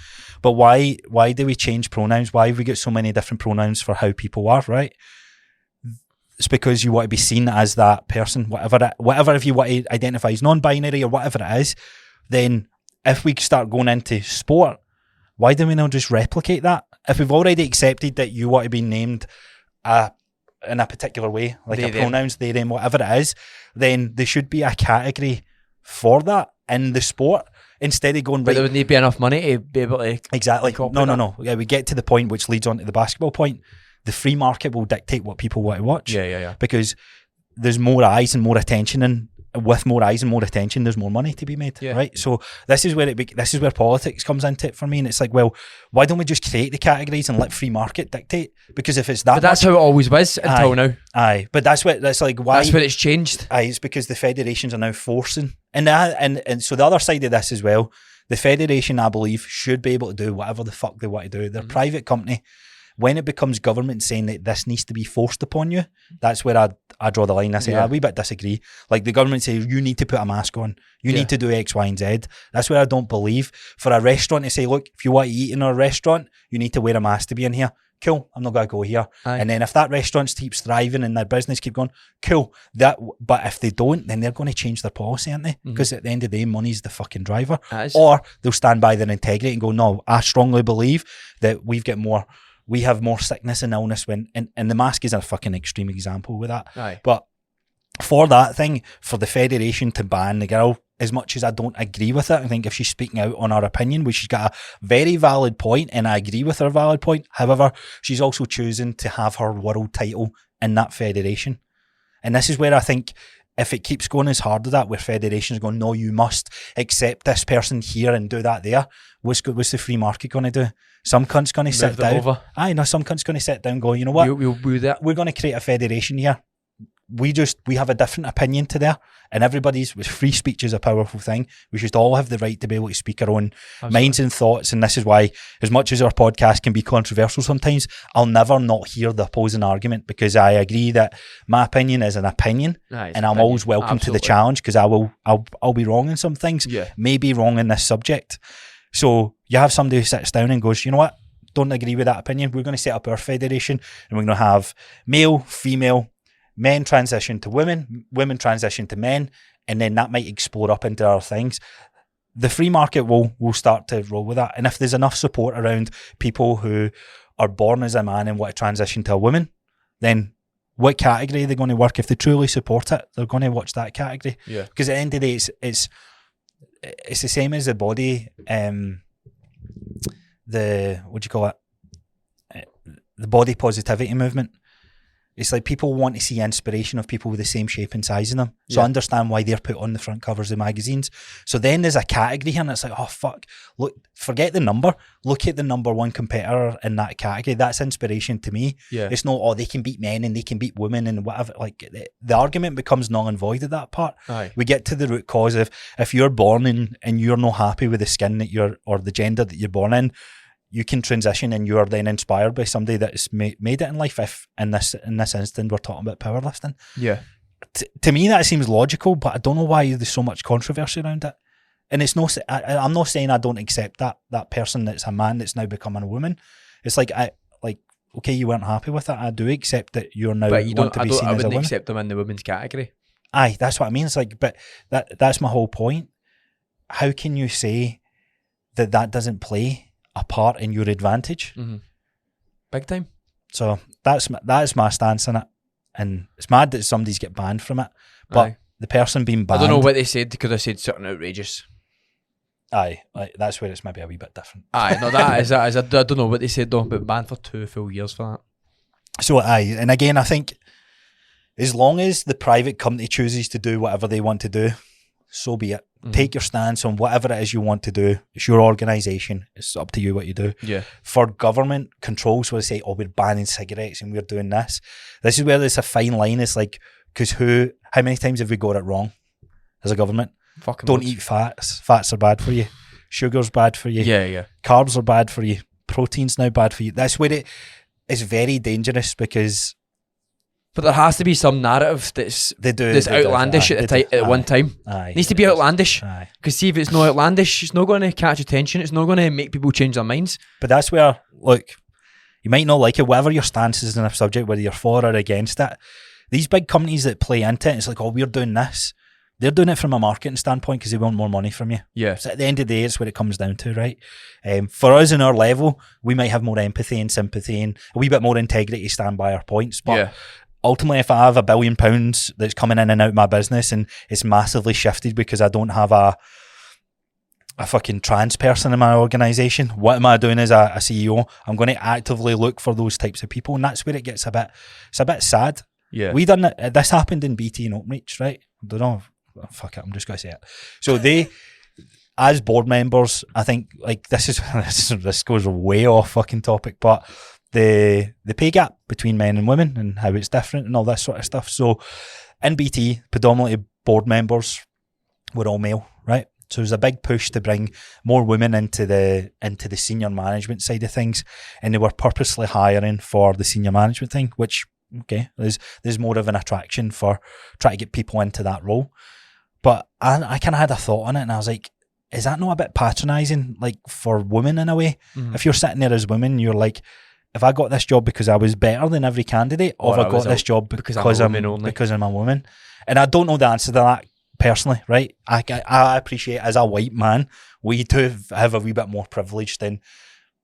But why do we change pronouns? Why have we got so many different pronouns for how people are, right? It's because you want to be seen as that person, whatever if you want to identify as non-binary or whatever it is, then if we start going into sport, why do we not just replicate that? If we've already accepted that you want to be named in a particular way, like a pronouns, they, them, whatever it is, then there should be a category for that in the sport, instead of going, but there would need to be enough money to be able to exactly. No. Yeah, we get to the point which leads on to the basketball point. The free market will dictate what people want to watch. Yeah. Because there's more eyes and more attention, and with more eyes and more attention, there's more money to be made, right? So this is where politics comes into it for me, and it's like, well, why don't we just create the categories and let free market dictate? Because if it's that, but that's how it always was until now. But that's why that's where it's changed. It's because the federations are now forcing, and so the other side of this as well, the federation, I believe, should be able to do whatever the fuck they want to do. They're a private company. When it becomes government saying that this needs to be forced upon you, that's where I draw the line. I say, I wee bit disagree. Like the government says, you need to put a mask on. You need to do X, Y, and Z. That's where I don't believe. For a restaurant to say, look, if you want to eat in our restaurant, you need to wear a mask to be in here. Cool, I'm not going to go here. And then if that restaurant keeps thriving and their business keep going, cool. But if they don't, then they're going to change their policy, aren't they? Because at the end of the day, money's the fucking driver. Or they'll stand by their integrity and go, no, I strongly believe that we have more sickness and illness and the mask is a fucking extreme example with that. But for that thing, for the federation to ban the girl, as much as I don't agree with it, I think if she's speaking out on her opinion, which she's got a very valid point, and I agree with her valid point, however, she's also choosing to have her world title in that federation. And this is where I think if it keeps going as hard as that, where federations go, no, you must accept this person here and do that there, what's the free market going to do? Some cunt's going to sit down. Some cunt's going to sit down and go, you know what? We're going to create a federation here. We have a different opinion to there, and free speech is a powerful thing. We should all have the right to be able to speak our own minds and thoughts, and this is why, as much as our podcast can be controversial sometimes, I'll never not hear the opposing argument, because I agree that my opinion is an opinion, and I'm always welcome to the challenge, because I'll be wrong in some things, maybe wrong in this subject. So you have somebody who sits down and goes, you know what? Don't agree with that opinion. We're going to set up our federation, and we're going to have male, female, men transition to women, women transition to men, and then that might explode up into other things. The free market will start to roll with that. And if there's enough support around people who are born as a man and want to transition to a woman, then what category are they going to work? If they truly support it, they're going to watch that category. Yeah. Because at the end of the day, it's the same as the body, the body positivity movement. It's like people want to see inspiration of people with the same shape and size in them. So I understand why they're put on the front covers of magazines. So then there's a category here and it's like, oh fuck, look, forget the number. Look at the number one competitor in that category. That's inspiration to me. Yeah. It's not, they can beat men and they can beat women and whatever. Like the argument becomes null and void at that part. Aye. We get to the root cause of if you're born in and you're not happy with the skin that or the gender that you're born in, you can transition and you are then inspired by somebody that's made it in life. If in this instant we're talking about powerlifting, to me that seems logical, but I don't know why there's so much controversy around it. And it's no, I'm not saying I don't accept that person that's a man that's now becoming a woman. It's like okay, you weren't happy with it. I do accept that you're now want to be seen as a woman. I wouldn't accept them in the women's category. Aye, that's what I mean. It's like, but that's my whole point. How can you say that doesn't play a part in your advantage? Big time. So that's my stance on it, and it's mad that somebody's get banned from it, but the person being banned, I don't know what they said. They could have said something outrageous. Aye, like that's where it's maybe a wee bit different. Aye, no, that is I don't know what they said though, but banned for 2 full years for that. So and again, I think as long as the private company chooses to do whatever they want to do, so be it. Take your stance on whatever it is you want to do. It's your organisation. It's up to you what you do. Yeah. For government controls, where they say, oh, we're banning cigarettes and we're doing this. This is where there's a fine line. It's like, because how many times have we got it wrong as a government? Fucking Don't loads. eat fats. Fats are bad for you. Sugar's bad for you. Yeah. Carbs are bad for you. Protein's now bad for you. That's where it's very dangerous because... But there has to be some narrative that's outlandish at one time. Aye, it needs to be outlandish. Aye. Because see, if it's not outlandish, it's not going to catch attention. It's not going to make people change their minds. But that's where, look, you might not like it, whatever your stance is in a subject, whether you're for or against it. These big companies that play into it, it's like, oh, we're doing this. They're doing it from a marketing standpoint because they want more money from you. Yeah. So at the end of the day, it's what it comes down to, right? For us in our level, we might have more empathy and sympathy and a wee bit more integrity to stand by our points. But ultimately, if I have £1 billion that's coming in and out of my business and it's massively shifted because I don't have a fucking trans person in my organisation, what am I doing as a CEO? I'm going to actively look for those types of people, and that's where it gets a bit sad. Yeah. We done it. This happened in BT and OpenReach, right? I don't know. Fuck it, I'm just going to say it. So they, as board members, I think like this goes way off fucking topic, but the pay gap between men and women and how it's different and all this sort of stuff. So in BT, predominantly board members were all male, right? So there's a big push to bring more women into the senior management side of things, and they were purposely hiring for the senior management thing, which okay, there's more of an attraction for trying to get people into that role. But I kind of had a thought on it, and I was like, is that not a bit patronising, like for women in a way? Mm-hmm. If you're sitting there as women, you're like, if I got this job because I was better than every candidate, or if I got this job because I'm a woman. And I don't know the answer to that personally, right? I appreciate as a white man, we do have a wee bit more privilege than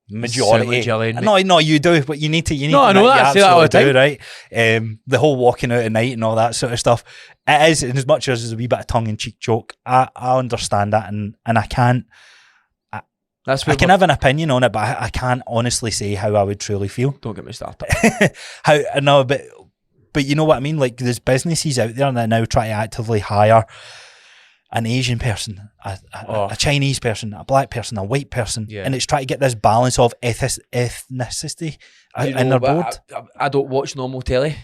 majority. No, you do, but you need to. No, I know that. I say that all the time, right? The whole walking out at night and all that sort of stuff. It is, and as much as it's a wee bit of tongue-in-cheek joke, I understand that, and I can't. I can have an opinion on it, but I can't honestly say how I would truly feel. Don't get me started. But you know what I mean? Like, there's businesses out there that now try to actively hire an Asian person, a Chinese person, a black person, a white person, and it's trying to get this balance of ethnicity in their board. I don't watch normal telly,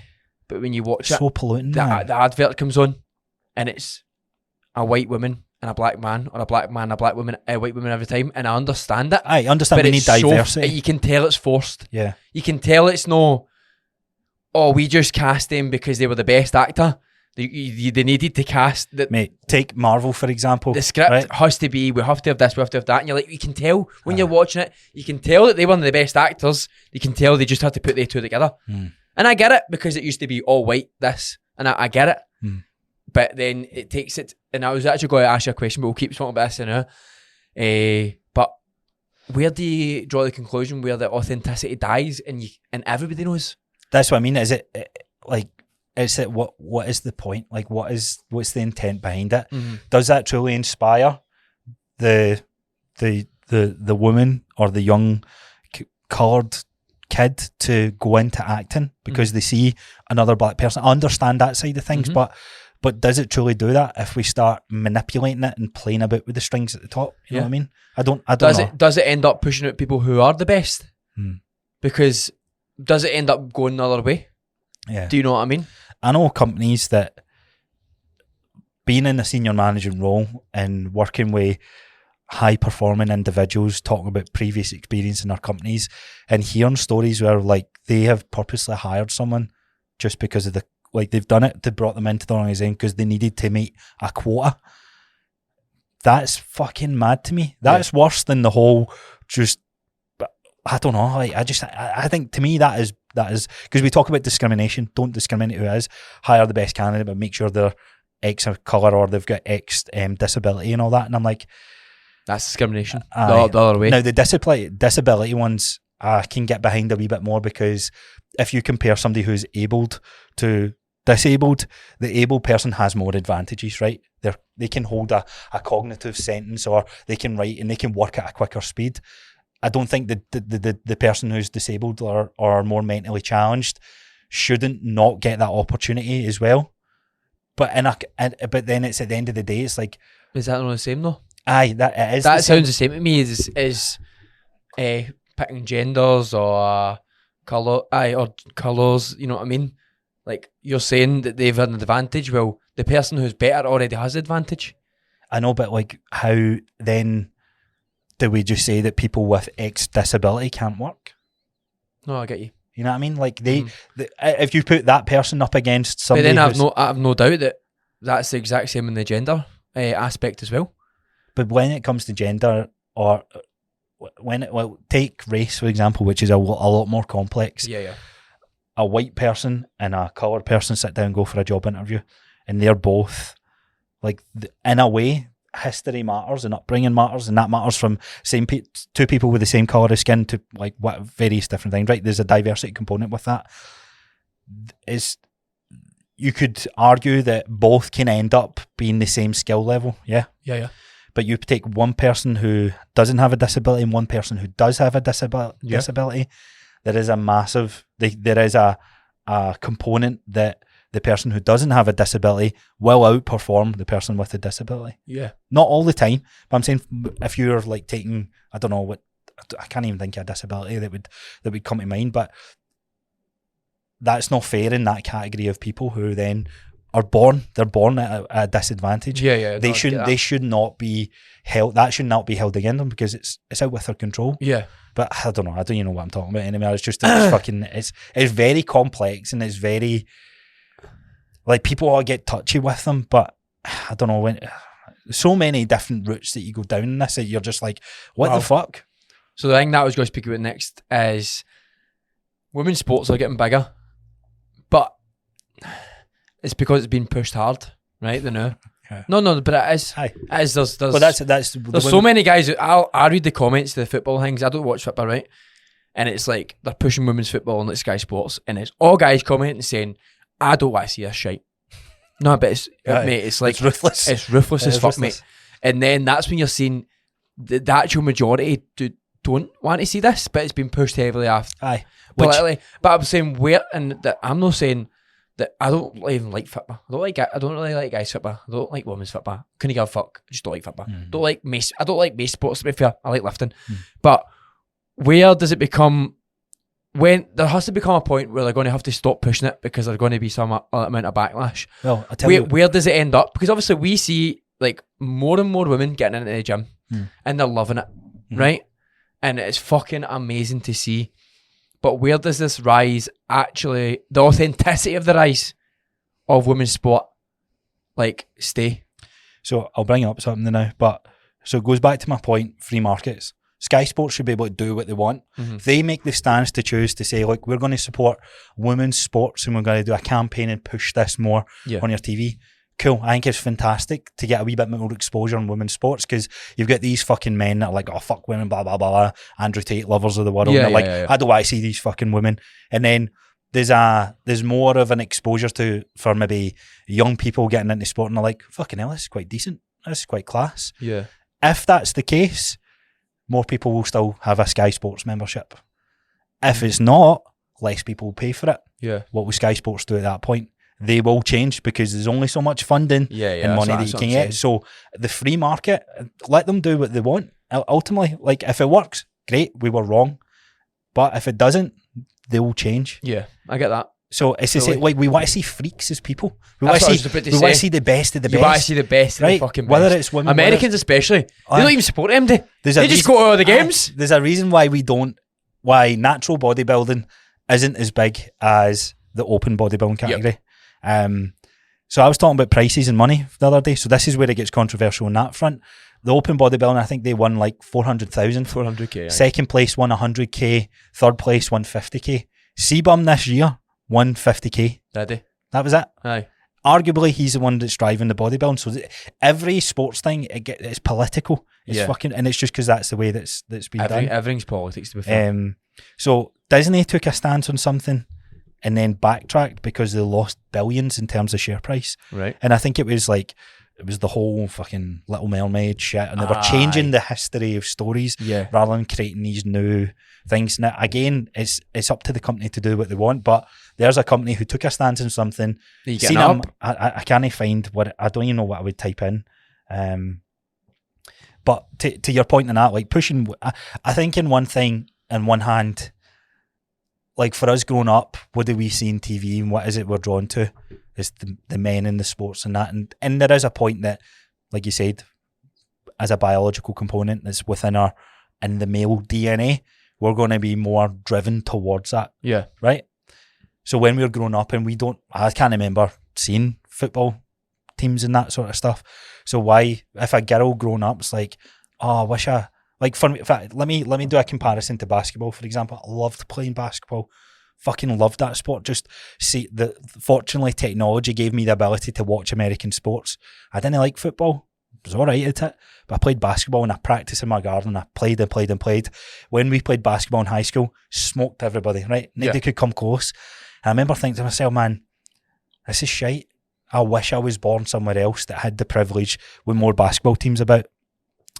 but when you watch so polluting, the advert comes on, and it's a white woman and a black man, or a black man, a black woman, a white woman every time, and I understand it. I understand, but we need diversity. You can tell it's forced. Yeah, you can tell it's no. Oh, we just cast them because they were the best actor. They needed to cast that. Mate, take Marvel for example. The script has to be, we have to have this, we have to have that, and you're like, you can tell when you're watching it. You can tell that they were one of the best actors. You can tell they just had to put the two together. And I get it, because it used to be all white, this, and I get it. But then it takes it, and I was actually going to ask you a question, but we'll keep talking about this now. But where do you draw the conclusion where the authenticity dies and everybody knows? That's what I mean. Is it like, is it what is the point? Like, what's the intent behind it? Does that truly inspire the woman or the young coloured kid to go into acting because they see another black person? I understand that side of things, but does it truly do that if we start manipulating it and playing about with the strings at the top? You know what I mean? I don't know. Does it end up pushing out people who are the best? Because does it end up going the other way? Yeah. Do you know what I mean? I know companies that being in a senior managing role and working with high performing individuals talking about previous experience in their companies and hearing stories where like they have purposely hired someone just because of they've done it to brought them into the organisation because they needed to meet a quota. That's fucking mad to me. That's worse than the whole just, I don't know. Like, I think to me that is because we talk about discrimination. Don't discriminate who is. Hire the best candidate, but make sure they're X of colour or they've got X disability and all that. And I'm like, that's discrimination. The other way. Now the disability ones I can get behind a wee bit more, because if you compare somebody who's abled to disabled, the able person has more advantages, right? They can hold a cognitive sentence, or they can write and they can work at a quicker speed. I don't think the person who's disabled or more mentally challenged shouldn't not get that opportunity as well. but but then it's at the end of the day, it's like, is that not the same though? Aye, that it is. That sounds the same to me as picking genders or colour, or colours. You know what I mean? Like, you're saying that they've had an advantage. Well, the person who's better already has the advantage. I know, but like, how then do we just say that people with X disability can't work? No, I get you. You know what I mean? Like if you put that person up against somebody, but then I have no doubt that that's the exact same in the gender aspect as well. But when it comes to gender, or take race for example, which is a lot more complex. Yeah. A white person and a coloured person sit down and go for a job interview, and they're both like, in a way, history matters and upbringing matters, and that matters from two people with the same colour of skin to like what various different things. Right? There's a diversity component with that. You could argue that both can end up being the same skill level. Yeah. But you take one person who doesn't have a disability and one person who does have a disability, there is a massive, there is a component that the person who doesn't have a disability will outperform the person with a disability. Yeah. Not all the time, but I'm saying if you're like taking, I don't know what, I can't even think of a disability that would come to mind, but that's not fair in that category of people who then are born at a disadvantage. Yeah. They should not be held. That should not be held against them because it's out with their control. Yeah. But I don't know. I don't even know what I'm talking about anymore. It's just it's very complex, and it's very like people all get touchy with them. But I don't know, when so many different routes that you go down in this that you're just like, what the fuck? So the thing that I was going to speak about next is women's sports are getting bigger, but it's because it's been pushed hard, right? They know. Yeah. No, but it is. Aye. It is. There's there's so many guys. I read the comments to the football things. I don't watch football, right? And it's like they're pushing women's football on Sky Sports, and it's all guys commenting saying, "I don't want to see this shite." No, but mate, it's like it's ruthless. It's ruthless as fuck, mate. And then that's when you're seeing the actual majority don't want to see this, but it's been pushed heavily after. Aye, politically. But I'm saying I'm not saying that I don't even like football. I don't really like guys football. I don't like women's football. Couldn't give a fuck. I just don't like football. I don't like mace sports, to be fair. I like lifting. But where does it become, when there has to become a point where they're going to have to stop pushing it because there's going to be some amount of backlash? Well, I tell you, where does it end up? Because obviously we see like more and more women getting into the gym and they're loving it, right? And it's fucking amazing to see. But where does this rise actually, the authenticity of the rise of women's sport, like, stay? So I'll bring up something now, but so it goes back to my point, free markets. Sky Sports should be able to do what they want. If they make the stance to choose to say, look, we're going to support women's sports and we're going to do a campaign and push this more on your TV. Cool. I think it's fantastic to get a wee bit more exposure on women's sports, because you've got these fucking men that are like, oh, fuck women, blah, blah, blah, Andrew Tate lovers of the world. Yeah, and they're like, I don't want to see these fucking women. And then there's more of an exposure for maybe young people getting into sport, and they're like, fucking hell, this is quite decent. This is quite class. Yeah. If that's the case, more people will still have a Sky Sports membership. If it's not, less people will pay for it. Yeah. What will Sky Sports do at that point? They will change, because there's only so much funding and money that you can get. So the free market, let them do what they want. Ultimately, like, if it works, great, we were wrong. But if it doesn't, they will change. Yeah, I get that. So it's the same, like, we want to see freaks as people. We want to see the best of the best. You want to see the best of the fucking best. Whether it's women, Americans especially, they don't even support them. They just go to all the games. There's a reason why natural bodybuilding isn't as big as the open bodybuilding category. So I was talking about prices and money the other day. So this is where it gets controversial on that front. The open bodybuilding, I think they won like 400,000. 400k. Second place won 100k. Third place won 50k. CBum this year won 50k. Did he? That was it. Aye. Arguably, he's the one that's driving the bodybuilding. So every sports thing, it's political. It's fucking, and it's just because that's the way that's been done. Everything's politics, to be fair. So Disney took a stance on something and then backtracked because they lost billions in terms of share price. Right. And I think it was like it was the whole fucking Little Mermaid shit, and they were changing the history of stories rather than creating these new things. Now, again, it's up to the company to do what they want, but there's a company who took a stance on something. Seen them, I can't find what, I don't even know what I would type in. But to your point on that, like pushing, I think in one hand, like for us growing up, what do we see in TV and what is it we're drawn to? It's the men in the sports and that. And there is a point that, like you said, as a biological component that's within in the male DNA, we're going to be more driven towards that. Yeah. Right? So when we were growing up and I can't remember seeing football teams and that sort of stuff. So why, if a girl growing up, it's like, oh, I wish like for me, in fact, let me do a comparison to basketball, for example. I loved playing basketball. Fucking loved that sport. Fortunately, technology gave me the ability to watch American sports. I didn't like football. I was alright at it. But I played basketball and I practiced in my garden. I played and played and played. When we played basketball in high school, smoked everybody, right? Nobody could come close. And I remember thinking to myself, man, this is shite. I wish I was born somewhere else that had the privilege with more basketball teams about.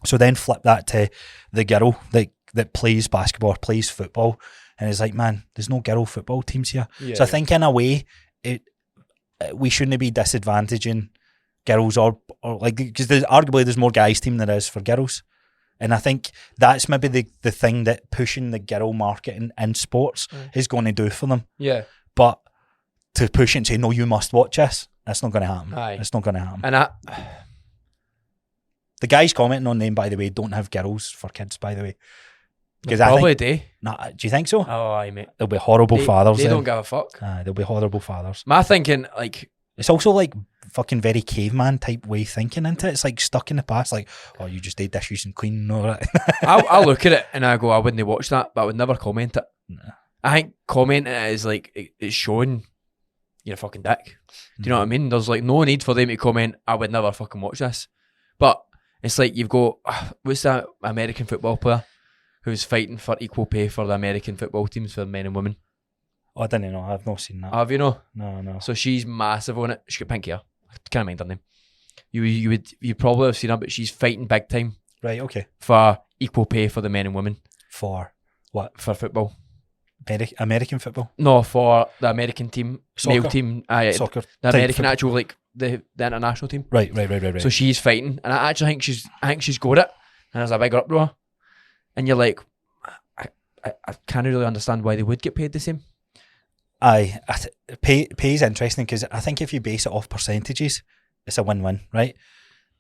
So then flip that to the girl that plays basketball or plays football. And it's like, man, there's no girl football teams here. Yeah, so I think in a way, we shouldn't be disadvantaging girls or like, because arguably there's more guys team than there is for girls. And I think that's maybe the thing that pushing the girl market in sports is going to do for them. Yeah. But to push it and say, no, you must watch this, that's not going to happen. Aye. It's not going to happen. And the guys commenting on them, by the way, don't have girls for kids, by the way. Because probably do. Nah, do you think so? Oh, aye, mate. They'll be horrible fathers. They don't give a fuck. They'll be horrible fathers. My thinking, like, it's also like fucking very caveman type way thinking into it. It's like stuck in the past, like, oh, you just did dishes and clean and all that. I'll look at it and I go, I wouldn't watch that, but I would never comment it. Nah. I think commenting it is like, it's showing you're a fucking dick. Do you know what I mean? There's like no need for them to comment, I would never fucking watch this. But it's like you've got, what's that American football player who's fighting for equal pay for the American football teams for men and women? Oh, I didn't know. I've not seen that. Have you know? No. So she's massive on it. She's got pink hair. I can't mind her name. You probably have seen her, but she's fighting big time. Right, okay. For equal pay for the men and women. For what? For football. American football? No, for the American team. Soccer? Male team. Soccer. The American actual, like, the international team. Right. So she's fighting, and I actually think she's got it, and there's a big uproar. And you're like, I can't really understand why they would get paid the same. Pay is interesting because I think if you base it off percentages, it's a win-win, right?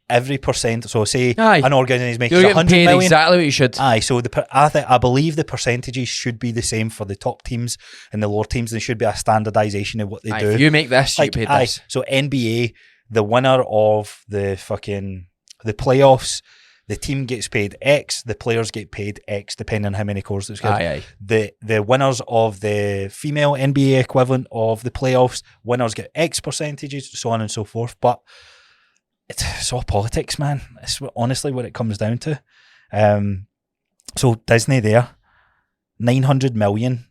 Every percent, so say an organisation is making 100 million. Exactly what you should. So I believe the percentages should be the same for the top teams and the lower teams. There should be a standardisation of what they do. If you make this, you get paid this. So NBA, the winner of the playoffs, the team gets paid X, the players get paid X, depending on how many quarters it's got. The winners of the female NBA equivalent of the playoffs, winners get X percentages, so on and so forth. But it's all politics, man. It's honestly what it comes down to. So Disney there, 900 million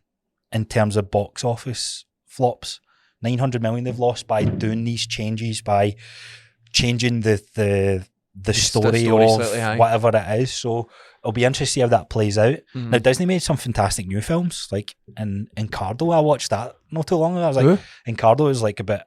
in terms of box office flops. 900 million they've lost by doing these changes, by changing the story of slightly, whatever it is. So it'll be interesting to see how that plays out. Now Disney made some fantastic new films, like in Encardo. I watched that not too long ago. I was like, Encardo is like a bit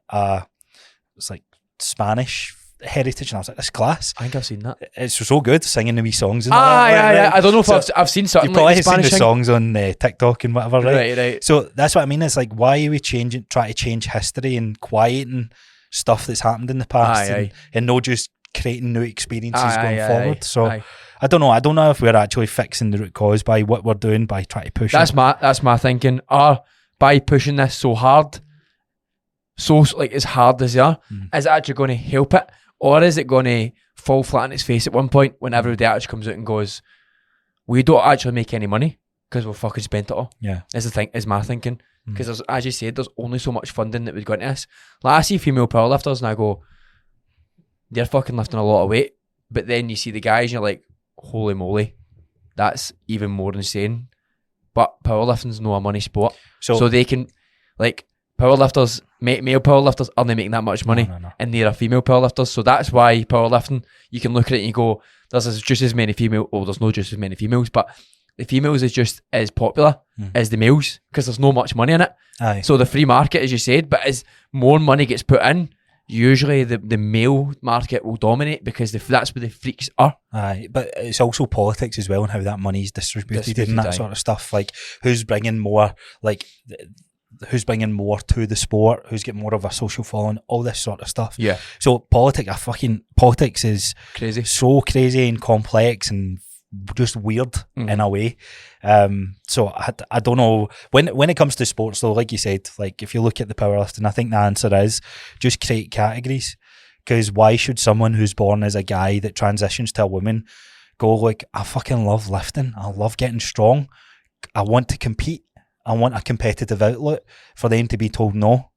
it's like Spanish heritage, and I was like, this is class. I think I've seen that. It's so good, singing the wee songs. And I don't know if I've seen something. You've probably like seen the thing. songs on TikTok and whatever, right? Right. So that's what I mean. It's like, why are we trying to change history and quieting stuff that's happened in the past and not just creating new experiences going forward. So I don't know. I don't know if we're actually fixing the root cause by what we're doing by trying to push that's it. That's my thinking. Or by pushing this so hard, so like as hard as they are, is it actually going to help it? Or is it going to fall flat on its face at one point when everybody actually comes out and goes, we don't actually make any money because we've fucking spent it all? Yeah. Is my thinking. Because as you said, there's only so much funding that would go into this. Like I see female powerlifters and I go, they're fucking lifting a lot of weight. But then you see the guys and you're like, holy moly, that's even more insane. But powerlifting's not a money sport. So they can, like, powerlifters, male powerlifters, aren't they making that much money? No. And they're a female powerlifters. So that's why powerlifting, you can look at it and you go, there's just as many female. Well, there's no just as many females, but the females is just as popular as the males because there's no much money in it. Aye. So the free market, as you said, but as more money gets put in, usually the male market will dominate because that's where the freaks are. Aye, but it's also politics as well and how that money is distributed and that sort of stuff. Like who's bringing more, who's bringing more to the sport, who's getting more of a social following, all this sort of stuff. Yeah. So politics is Crazy. so crazy and complex and just weird in a way. So I don't know when it comes to sports though, like you said, like if you look at the powerlifting, I think the answer is just create categories. Because why should someone who's born as a guy that transitions to a woman go like, I fucking love lifting, I love getting strong, I want to compete, I want a competitive outlet, for them to be told no?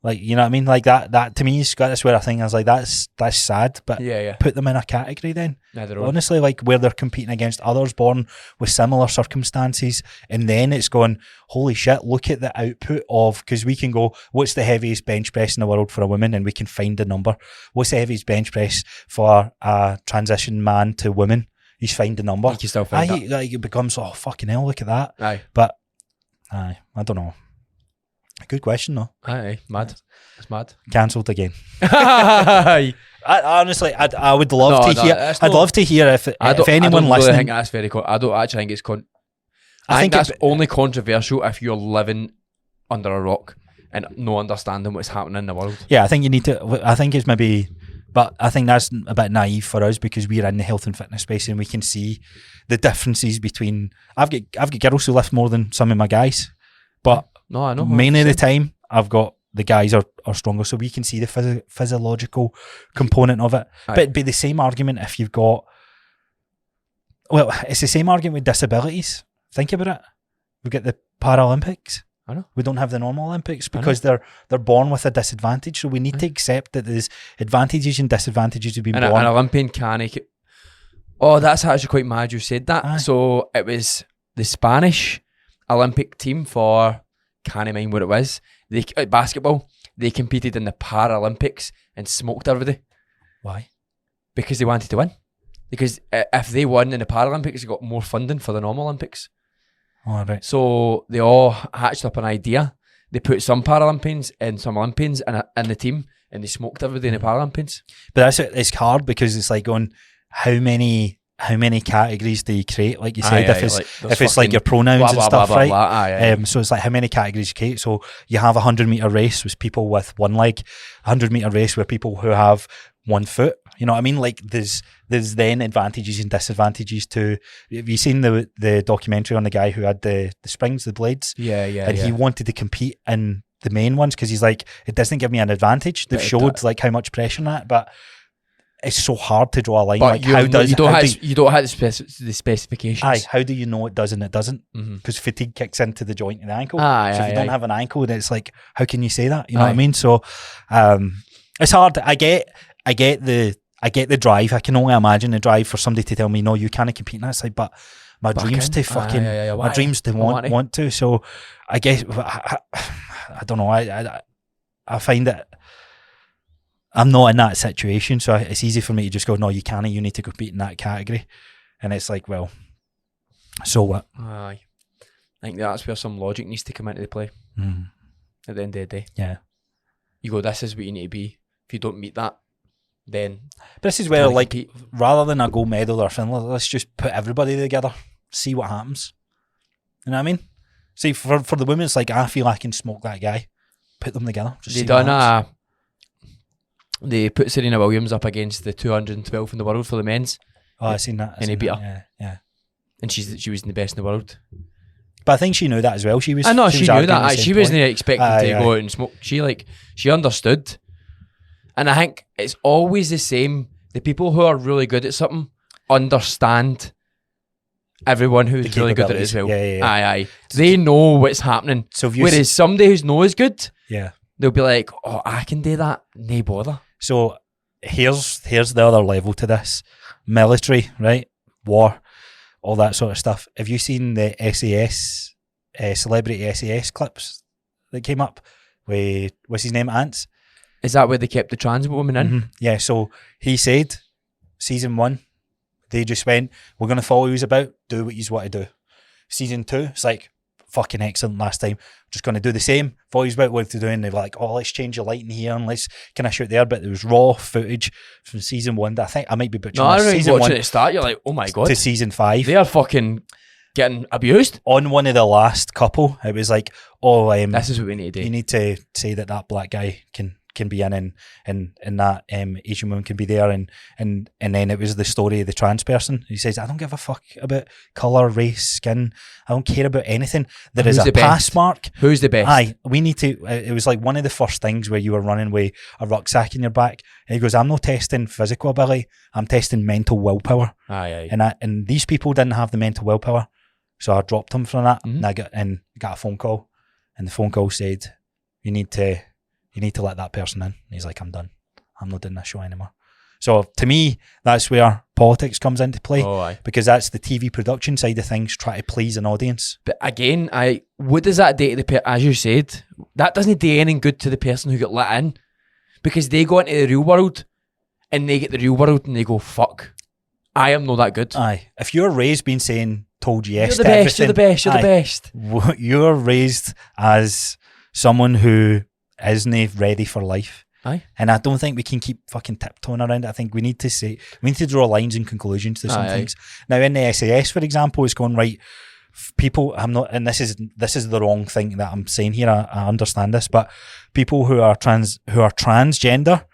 Like, you know what I mean? Like that to me, that's where I think I was like, that's sad, but put them in a category then. Honestly, like where they're competing against others born with similar circumstances, and then it's going, holy shit, look at the output of, because we can go, what's the heaviest bench press in the world for a woman, and we can find a number. What's the heaviest bench press for a transition man to woman? You find the number. You can still find that. Like it becomes, oh fucking hell, look at that. Aye. But I don't know. Good question though. Aye, mad. It's mad. Cancelled again. Aye. Honestly, I would love to hear. I'd love to hear if anyone really listening. Think that's very. I don't actually think it's. I think that's only controversial if you're living under a rock and no understanding what's happening in the world. Yeah, I think you need to. I think it's maybe, but I think that's a bit naive for us because we're in the health and fitness space and we can see the differences between. I've got girls who lift more than some of my guys, but no, I know. Mainly the time I've got the guys are stronger, so we can see the physiological component of it. Aye. But it'd be the same argument if you've got. Well, it's the same argument with disabilities. Think about it. We've got the Paralympics. I know. We don't have the normal Olympics because they're born with a disadvantage. So we need to accept that there's advantages and disadvantages of being born. An Olympian can't. Oh, that's actually quite mad you said that. Aye. So it was the Spanish Olympic team for. Can't mind what it was. Basketball. They competed in the Paralympics and smoked everybody. Why? Because they wanted to win. Because if they won in the Paralympics, they got more funding for the normal Olympics. Oh, right. So they all hatched up an idea. They put some Paralympians and some Olympians in the team, and they smoked everybody in the Paralympians. But it's hard because it's like going, how many categories do you create? Like you said, if it's like your pronouns and stuff, right? So it's like how many categories you create. So you have 100-meter race with people with one leg, 100-meter race with people who have 1 foot. You know what I mean? Like there's then advantages and disadvantages to. Have you seen the documentary on the guy who had the springs, the blades? Yeah. And he wanted to compete in the main ones because he's like, it doesn't give me an advantage. They've showed like how much pressure in that, but. It's so hard to draw a line. But like you don't have the specifications. Aye, how do you know it does and it doesn't? Because fatigue kicks into the joint of the ankle. So if you don't have an ankle, then it's like, how can you say that? You know what I mean? So it's hard. I get the drive. I can only imagine the drive for somebody to tell me, no, you can't compete in that side. But my dreams to fucking, my dreams to want to. So I guess I don't know. I find that. I'm not in that situation, so it's easy for me to just go, no, you can't, you need to compete in that category. And it's like, well, so what? Aye. I think that's where some logic needs to come into the play at the end of the day. Yeah. You go, this is what you need to be. If you don't meet that, then... But this is where, like, rather than a gold medal or thing, let's just put everybody together, see what happens. You know what I mean? See, for the women, it's like, I feel I can smoke that guy. Put them together. They put Serena Williams up against the 212 in the world for the men's. Oh, I've seen that. And he beat her. Yeah. And she was the best in the world. But I think she knew that as well. She knew that. She wasn't expecting to go out and smoke. She understood. And I think it's always the same. The people who are really good at something understand everyone who's really good at it as well. Yeah. Aye. They know what's happening. So whereas somebody who's not as good, yeah, they'll be like, oh, I can do that. No bother. So here's the other level to this. Military, right? War, all that sort of stuff. Have you seen the SAS, celebrity SAS clips that came up? what's his name, Ants? Is that where they kept the trans woman in? Mm-hmm. Yeah, so he said, season 1, they just went, we're going to follow you about, do what you want to do. Season 2, it's like, fucking excellent last time. Just going to do the same, follow you about what to do. And they're like, oh, let's change the lighting here and let's kind of shoot there. But there was raw footage from season 1 that I think I might be butchering. No, I remember season watching 1 it at the start, you're like, oh my God. to season 5. They are fucking getting abused. On one of the last couple, it was like, oh, this is what we need to do. you need to say that black guy can be in and that Asian woman can be there and then it was the story of the trans person. He says, I don't give a fuck about colour, race, skin. I don't care about anything. There is a pass mark. Who's the best? Aye, we need to. It was like one of the first things where you were running with a rucksack in your back. And he goes, I'm not testing physical ability. I'm testing mental willpower. Aye. And these people didn't have the mental willpower, so I dropped them from that. Mhm. And I got a phone call, and the phone call said, you need to let that person in. And he's like, I'm done. I'm not doing this show anymore. So to me, that's where politics comes into play. Oh, aye. Because that's the TV production side of things, try to please an audience. But again, what does that do to the as you said, that doesn't do anything good to the person who got let in, because they go into the real world and they get the real world and they go, fuck, I am not that good. Aye. If you're raised being told yes You're the to best, everything, you're the best, you're the best. You're raised as someone who isn't ready for life. Aye. And I don't think we can keep fucking tiptoeing around it. I think we need to draw lines and conclusions to some things. Now in the SAS, for example, it's going right. People, I'm not, and this is the wrong thing that I'm saying here. I understand this, but people who are transgender,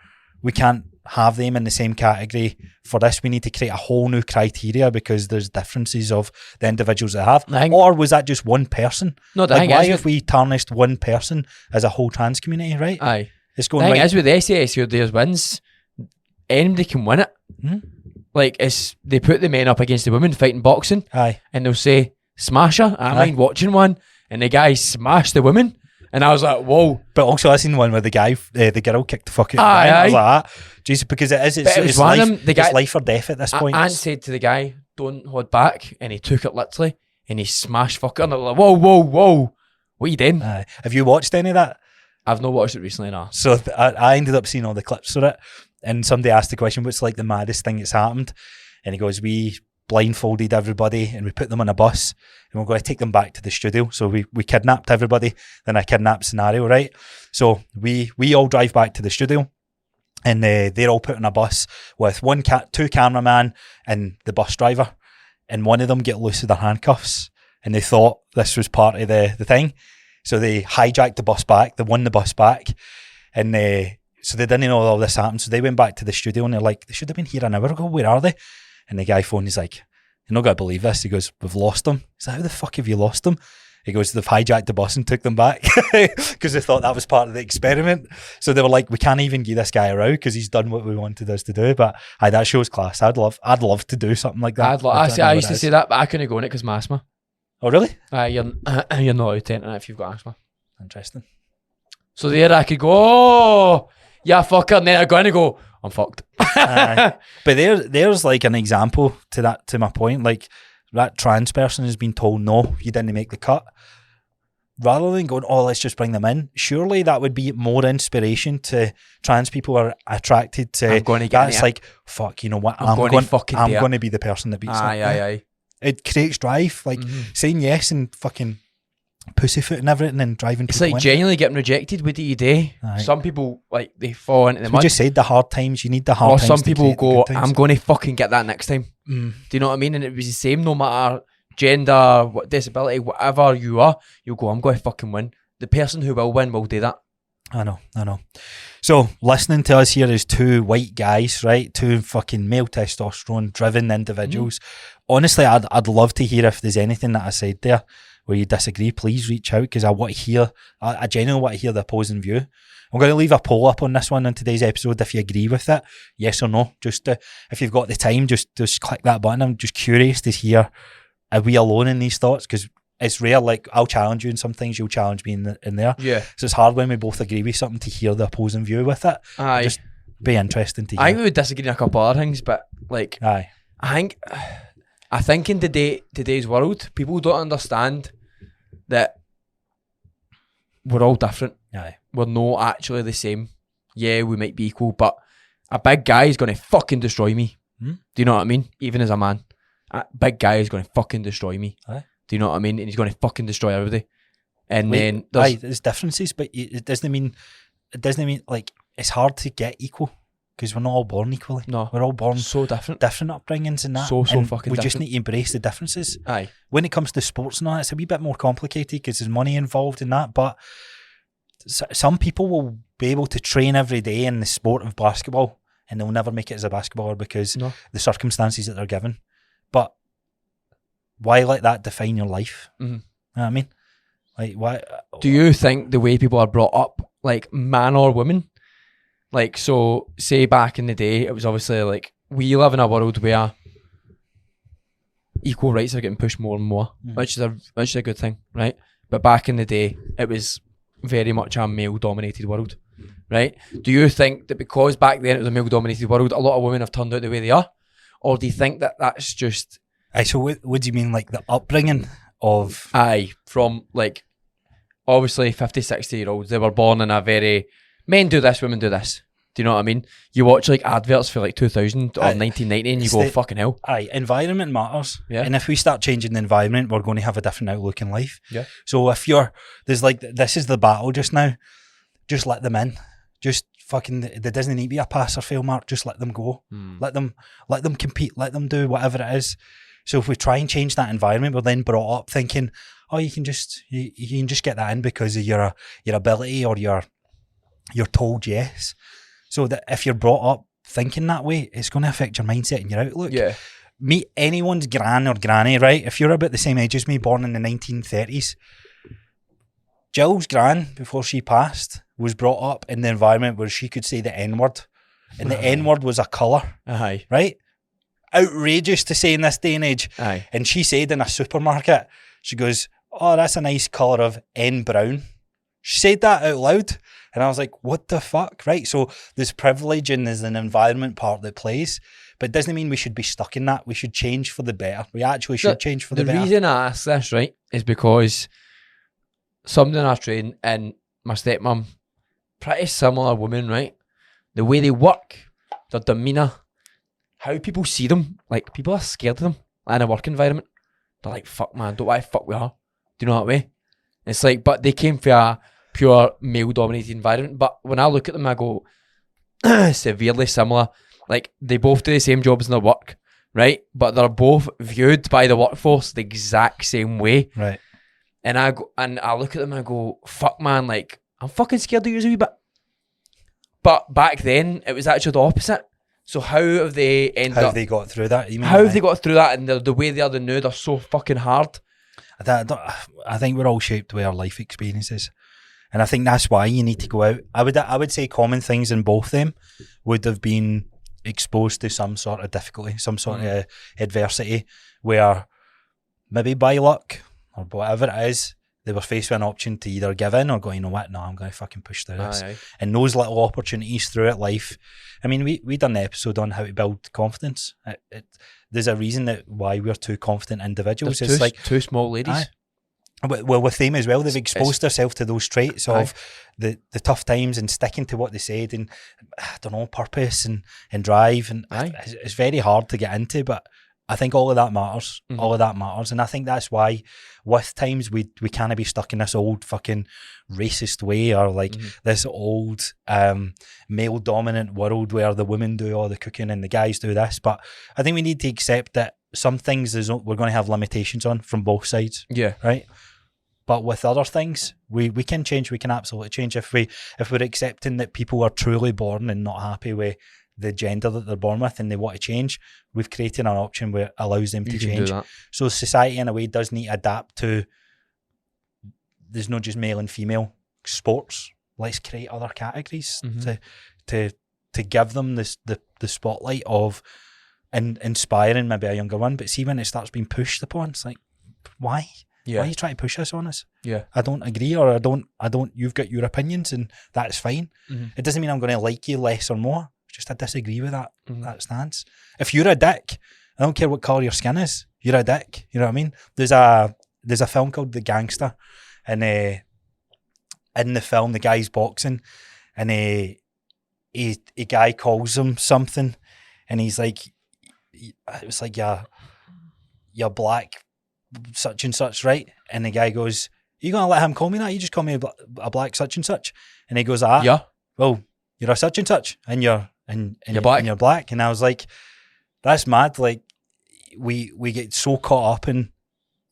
we can't have them in the same category. For this, we need to create a whole new criteria because there's differences of the individuals that have. Or was that just one person? No, the like, thing why is, have we tarnished one person as a whole trans community, right? Aye. It's going the thing right. is with the SAS, here there's wins. Anybody can win it. Mm-hmm. Like, they put the men up against the women fighting boxing. Aye. And they'll say, smash her. I mind watching one. And the guy smashed the woman. And I was like, whoa. But also I seen one where the girl kicked the fuck out of the Aye, guy. And I was aye. like, Jesus, because it's one of life, them, the guy- it's life or death at this point. Ant said to the guy, don't hold back. And he took it literally. And he smashed fucker. And I was like, whoa. What are you doing? Aye. Have you watched any of that? I've not watched it recently, no. So I ended up seeing all the clips for it, and somebody asked the question, what's like the maddest thing that's happened? And he goes, we blindfolded everybody and we put them on a bus and we're going to take them back to the studio. So we kidnapped everybody, then a kidnap scenario, right? So we all drive back to the studio and they're all put on a bus with two cameraman and the bus driver, and one of them get loose of their handcuffs and they thought this was part of the thing. So they hijacked the bus back, they won the bus back, and so they didn't know all this happened. So they went back to the studio and they're like, they should have been here an hour ago, where are they? And the guy phoned, he's like, you're not going to believe this. He goes, we've lost them. He's like, how the fuck have you lost them? He goes, they've hijacked the bus and took them back because they thought that was part of the experiment. So they were like, we can't even give this guy a row because he's done what we wanted us to do. But that shows class. I'd love to do something like that. I used to say that, but I couldn't go in it because of my asthma. Oh, really? You're not allowed to enter it if you've got asthma. Interesting. So there I could go, oh, yeah, fucker. And then I go in and go, I'm fucked. But there's like an example to my point. Like that trans person has been told, no, you didn't make the cut. Rather than going, oh, let's just bring them in. Surely that would be more inspiration to trans people are attracted to. I'm going to get that's like, fuck, you know what? I'm going to be the person that beats them. Aye. It creates drive, like saying yes and fucking pussyfoot and everything and driving. It's like genuinely getting rejected. What do you do? Aye. Some people, like, they fall into the mud. We just said the hard times. You need the hard or times. some people go, I'm going to fucking get that next time. Mm. Do you know what I mean? And it was the same no matter gender, disability, whatever you are. You'll go, I'm going to fucking win. The person who will win will do that. I know. So listening to us here is two white guys, right? Two fucking male testosterone driven individuals. Honestly, I'd love to hear if there's anything that I said there where you disagree. Please reach out because I want to hear. I genuinely want to hear the opposing view. I'm going to leave a poll up on this one in today's episode if you agree with it, yes or no. Just if you've got the time, just click that button. I'm just curious to hear, are we alone in these thoughts? Because it's rare. Like I'll challenge you in some things, you'll challenge me in there. Yeah. So it's hard when we both agree with something to hear the opposing view with it. Aye. Just be interesting to hear. I think we would disagree on a couple other things, but like, aye. I think in today's world, people don't understand that we're all different. Aye. We're not actually the same. Yeah, we might be equal, but a big guy is going to fucking destroy me. Hmm? Do you know what I mean? Even as a man, a big guy is going to fucking destroy me. Aye. Do you know what I mean? And he's going to fucking destroy everybody. And then there's differences, but it doesn't mean like it's hard to get equal because we're not all born equally. No, we're all born so different upbringings and that. So and fucking we just different. need to embrace the differences. Aye. When it comes to sports and all, it's a wee bit more complicated because there's money involved in that. But some people will be able to train every day in the sport of basketball and they'll never make it as a basketballer because the circumstances that they're given. But why let that define your life? Mm-hmm. You know what I mean? Like, why? Do you think the way people are brought up, like man or woman, like, so say back in the day, it was obviously like we live in a world where equal rights are getting pushed more and more, which is a good thing, right? But back in the day, it was very much a male-dominated world, right? Do you think that because back then it was a male-dominated world, a lot of women have turned out the way they are? Or do you think that that's just... So what do you mean, like the upbringing of... From like, obviously 50, 60-year-olds, they were born in a very, men do this, women do this. Do you know what I mean? You watch like adverts for like 2000 or 1990 and you go, fucking hell. Environment matters. Yeah. And if we start changing the environment, we're going to have a different outlook in life. Yeah. So if this is the battle just now, just let them in. Just fucking, there doesn't need to be a pass or fail mark. Just let them go. Let them compete. Let them do whatever it is. So if we try and change that environment, we're then brought up thinking, oh, you can just get that in because of your ability or you're told yes. So that if you're brought up thinking that way, it's going to affect your mindset and your outlook. Yeah. Meet anyone's gran or granny, right? If you're about the same age as me, born in the 1930s, Jill's gran, before she passed, was brought up in the environment where she could say the N-word. And the N-word was a colour, right? Outrageous to say in this day and age. And she said in a supermarket, she goes, oh, that's a nice colour of N brown. She said that out loud. And I was like, what the fuck? Right. So there's privilege and there's an environment part that plays, but it doesn't mean we should be stuck in that. We should change for the better. We actually should change for the better. The reason I ask this, right, is because something I train and my stepmom, pretty similar woman, right? The way they work, their demeanour, how people see them, like people are scared of them in a work environment. They're like, fuck man, don't why fuck we are. Do you know what I mean? It's like, but they came from a pure male-dominated environment. But when I look at them, I go, severely similar. Like, they both do the same jobs in their work, right? But they're both viewed by the workforce the exact same way. Right. And I look at them and I go, fuck man, like, I'm fucking scared of you a wee bit. But back then, it was actually the opposite. So how have they ended up... How have they got through that? You mean, how have they got through that? And the way they are now, they're so fucking hard. I think we're all shaped by our life experiences. And I think that's why you need to go out. I would say common things in both them would have been exposed to some sort of difficulty, some sort of adversity, where maybe by luck or whatever it is, they were faced with an option to either give in or go, you know what, no, I'm going to fucking push through this. And those little opportunities throughout life. I mean, we done the episode on how to build confidence. There's a reason that why we're two confident individuals. It's like two small ladies. Well, with them as well, they've exposed themselves to those traits of the tough times and sticking to what they said and, I don't know, purpose and drive. And it's very hard to get into, but I think all of that matters. Mm-hmm. All of that matters. And I think that's why with times we can't be stuck in this old fucking racist way or like this old male dominant world where the women do all the cooking and the guys do this. But I think we need to accept that some things we're going to have limitations on from both sides. Yeah. Right. But with other things, we can change. We can absolutely change if we're accepting that people are truly born and not happy with the gender that they're born with and they want to change. We've created an option where it allows them to change. So society in a way does need to adapt to. There's not just male and female sports. Let's create other categories to give them the spotlight of inspiring maybe a younger one. But see when it starts being pushed upon, it's like, why? Yeah. Why are you trying to push this on us? Yeah. I don't agree or I don't you've got your opinions and that's fine. It doesn't mean I'm going to like you less or more. It's just I disagree with that stance. If you're a dick, I don't care what colour your skin is, you're a dick. You know what I mean? There's a film called The Gangster and in the film, the guy's boxing, and a guy calls him something, and he's like, it was like, you're black, such and such, right? And the guy goes, you gonna let him call me that? You just call me a black such and such. And he goes, Yeah. well, you're a such and such, and you're black. And you're black. And I was like, that's mad. Like, we get so caught up in,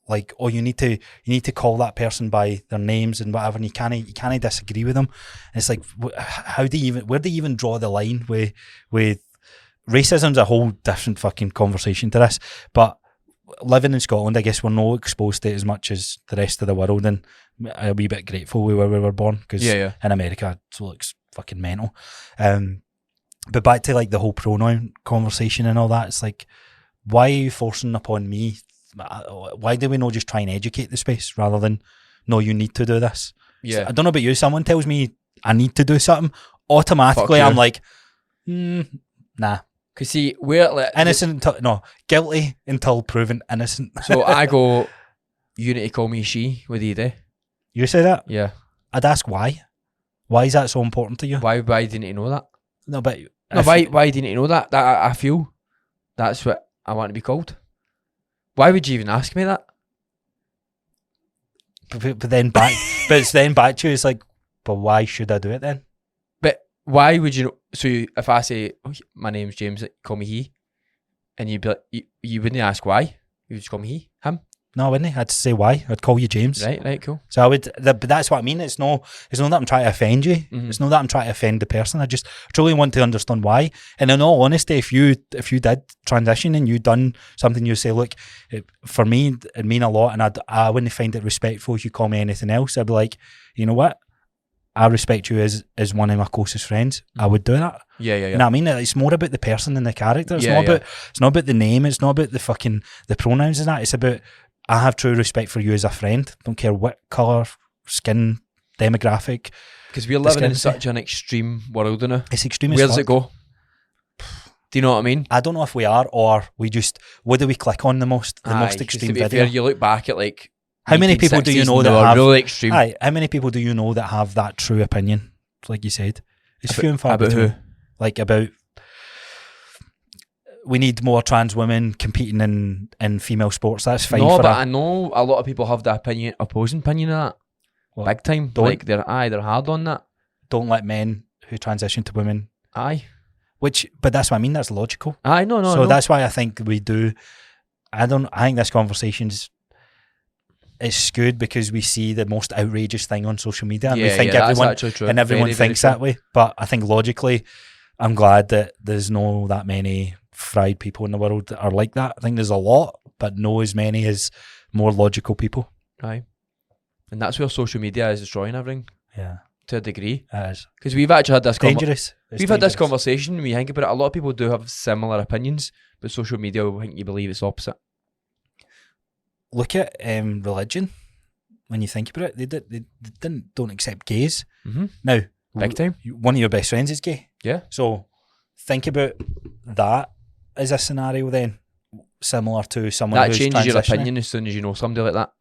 like, oh, you need to call that person by their names and whatever, and you can't disagree with them. And it's like, where do you even draw the line with racism's a whole different fucking conversation to this. But living in Scotland, I guess we're not exposed to it as much as the rest of the world, and a wee bit grateful where we were born, because in America it looks fucking mental. But back to like the whole pronoun conversation and all that, it's like, why are you forcing upon me? Why do we not just try and educate the space rather than, no, you need to do this? Yeah. So, I don't know about you, someone tells me I need to do something, automatically I'm like, nah. Because see, we're like... Innocent guilty until proven innocent. So I go, you need to call me she, what do you do? You say that? Yeah. I'd ask why. Why is that so important to you? Why do you need to know that? No, but... why do you need to know that? That I feel that's what I want to be called. Why would you even ask me that? But then back... but it's then back to you, it's like, but why should I do it then? But why would you know? So if I say, oh, my name's James, call me he, and you'd be like, you wouldn't ask why, you would just call me he, him. No, I wouldn't. I'd say why. I'd call you James. Right, cool. So I would, but that's what I mean. It's not that I'm trying to offend you. Mm-hmm. It's not that I'm trying to offend the person. I just truly want to understand why. And in all honesty, if you did transition and you done something, you say, look, for me, it'd mean a lot, and I wouldn't find it respectful if you call me anything else. I'd be like, you know what? I respect you as one of my closest friends. I would do that. Yeah. You know what I mean? It's more about the person than the character. It's Yeah, not about the name. It's not about the pronouns and that. It's about, I have true respect for you as a friend. Don't care what colour, skin, demographic. Because we're living in such an extreme world now. It's extreme as Where does fuck. it go? Do you know what I mean? I don't know if we are, or we just, what do we click on the most? The most extreme to be video. fair, you look back at like, how many people do you know that have really extreme? How many people do you know that have that true opinion? Like you said, it's few and far about between. who? Like about, we need more trans women competing in female sports. That's fine. No, for but I know a lot of people have the opposing opinion of that. What? Big time. Like they're hard on that. Don't let men who transition to women. Aye. But that's what I mean. That's logical. Aye, no. So that's why I think we do. I think this conversation's it's skewed because we see the most outrageous thing on social media, and we think everyone thinks that way. But I think logically, I'm glad that there's no that many fried people in the world that are like that. I think there's a lot, but no as many as more logical people. Aye. And that's where social media is destroying everything. Yeah. To a degree. It is. Because we've actually had this dangerous. We've had this conversation, we think about it, a lot of people do have similar opinions, but social media will make you believe it's opposite. Look at religion. When you think about it, they don't accept gays. Mm-hmm. Now, big time. One of your best friends is gay. Yeah. So think about that as a scenario then, similar to someone that who's changes your transitioning. opinion as soon as you know somebody like that.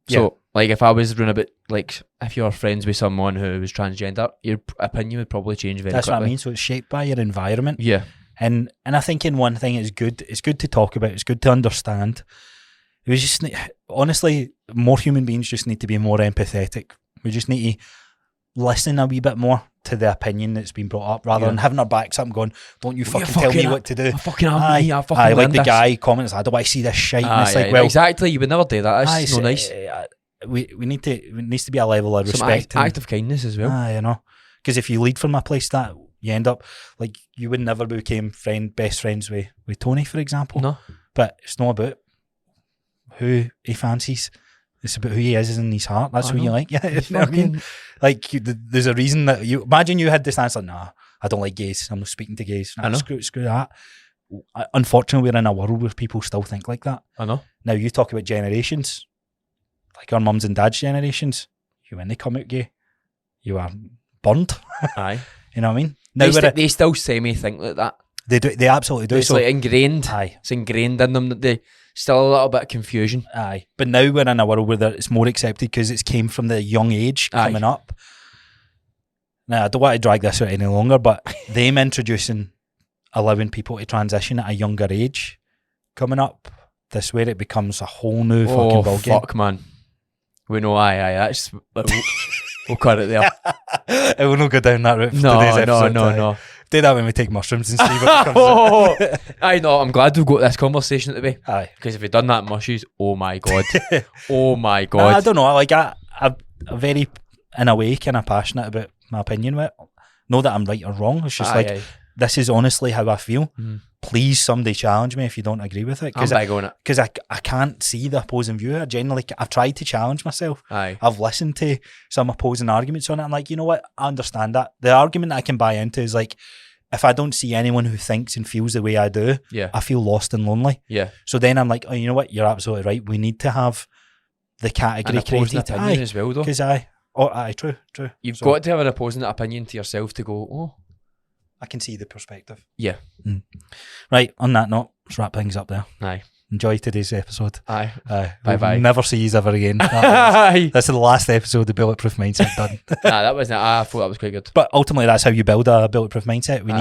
So, like, if I was running a bit, like, if you're friends with someone who was transgender, your opinion would probably change very quickly. That's what I mean. So it's shaped by your environment. Yeah. And I think in one thing it's good to talk about, it's good to understand. We just honestly, more human beings just need to be more empathetic. We just need to listen a wee bit more to the opinion that's been brought up, rather than having our backs up and going, don't you fucking tell me what to do. I fucking am me, I fucking like the this. guy comments, I don't want to see this shite. And it's like, well, exactly, you would never do that. That's no nice. We need to, it needs to be a level of respect. Some act of kindness as well. You know, because if you lead from a place that you end up, like, you would never became best friends with Tony, for example. No. But it's not about who he fancies. It's about who he is in his heart. That's who you like. Yeah, you know what I mean? Like, there's a reason that you imagine you had this answer. Nah, I don't like gays. I'm not speaking to gays. Nah, I know. Screw that. Unfortunately, we're in a world where people still think like that. I know. Now, you talk about generations, like our mums and dads' generations. When they come out gay, you are burnt. Aye. You know what I mean? Now they still semi think like that. They do. They absolutely do. It's like ingrained. Aye. It's ingrained in them that they still a little bit of confusion. Aye. But now we're in a world where it's more accepted because it's came from the young age coming up. Now, I don't want to drag this out any longer, but them introducing allowing people to transition at a younger age coming up, this way it becomes a whole new fucking ballgame. Fuck, man. We know, that's... We'll cut it there. It will not go down that route for today's episode. No. Do that when we take mushrooms and see what comes out. I know, I'm glad we've got this conversation today. Aye. Because if we'd done that mushies, oh my God. Oh my God. I don't know, like I'm very, in a way, kind of passionate about my opinion with it. Not that I'm right or wrong, it's just this is honestly how I feel. Please, somebody challenge me if you don't agree with it. I'm big on it. Because I can't see the opposing view. I've tried to challenge myself. I've listened to some opposing arguments on it. I'm like, you know what? I understand that. The argument that I can buy into is like, if I don't see anyone who thinks and feels the way I do, I feel lost and lonely. Yeah. So then I'm like, oh, you know what? You're absolutely right. We need to have the category created. Opinion as well, though. Because true. You've got to have an opposing opinion to yourself to go, oh, I can see the perspective. Yeah. Right, on that note, let's wrap things up there. Aye. Enjoy today's episode. Aye. Bye-bye. We'll never see you ever again. This is the last episode of Bulletproof Mindset done. That wasn't. I thought that was quite good. But ultimately, that's how you build a bulletproof mindset. You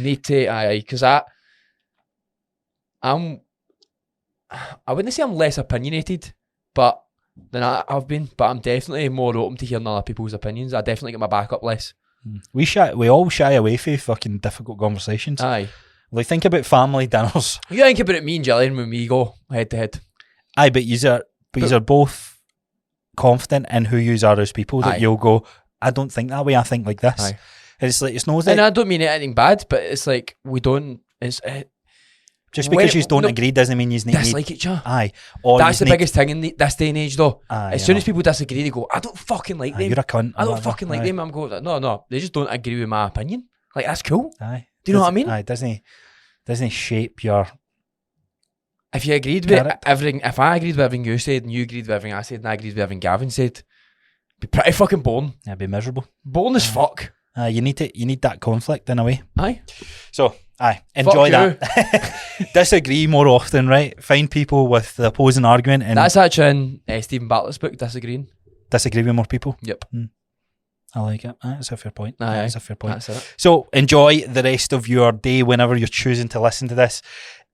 need to, because I wouldn't say I'm less opinionated, but than I've been, but I'm definitely more open to hearing other people's opinions. I definitely get my back up less. We all shy away from fucking difficult conversations. Aye. Like, think about family dinners. You think about it, me and Gillian, when we go head to head. Aye, but yous are both confident in who yous are as people, that you'll go, I don't think that way, I think like this. Aye. And it's like, it's no that... And I don't mean anything bad, but it's like, we don't... Just because you don't agree doesn't mean you need... Dislike each other. Aye. That's the biggest thing in this day and age, though. Aye, as soon as people disagree, they go, I don't fucking like them. You're a cunt. I don't fucking like them. I'm going, no, they just don't agree with my opinion. Like, that's cool. Aye. Do you know what I mean? Aye, doesn't shape your... If you agreed with everything, if I agreed with everything you said, and you agreed with everything I said, and I agreed with everything Gavin said, it'd be pretty fucking boring. It'd be miserable. Boring as fuck. You need that conflict in a way. Aye. So, enjoy that. Disagree more often, right? Find people with the opposing argument. And that's actually in Stephen Bartlett's book, Disagreeing. Disagree with more people? Yep. I like it. That's a fair point. Aye. That's a fair point. That's it. So, enjoy the rest of your day whenever you're choosing to listen to this.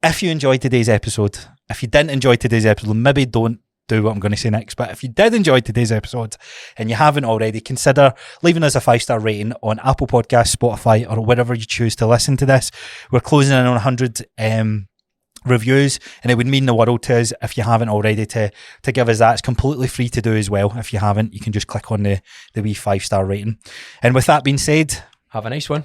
If you enjoyed today's episode, if you didn't enjoy today's episode, maybe don't do what I'm going to say next. But if you did enjoy today's episode and you haven't already, consider leaving us a 5-star rating on Apple Podcasts, Spotify, or wherever you choose to listen to this. We're closing in on 100 reviews, and it would mean the world to us if you haven't already to give us that. It's completely free to do as well. If you haven't, you can just click on the wee 5-star rating. And with that being said, have a nice one.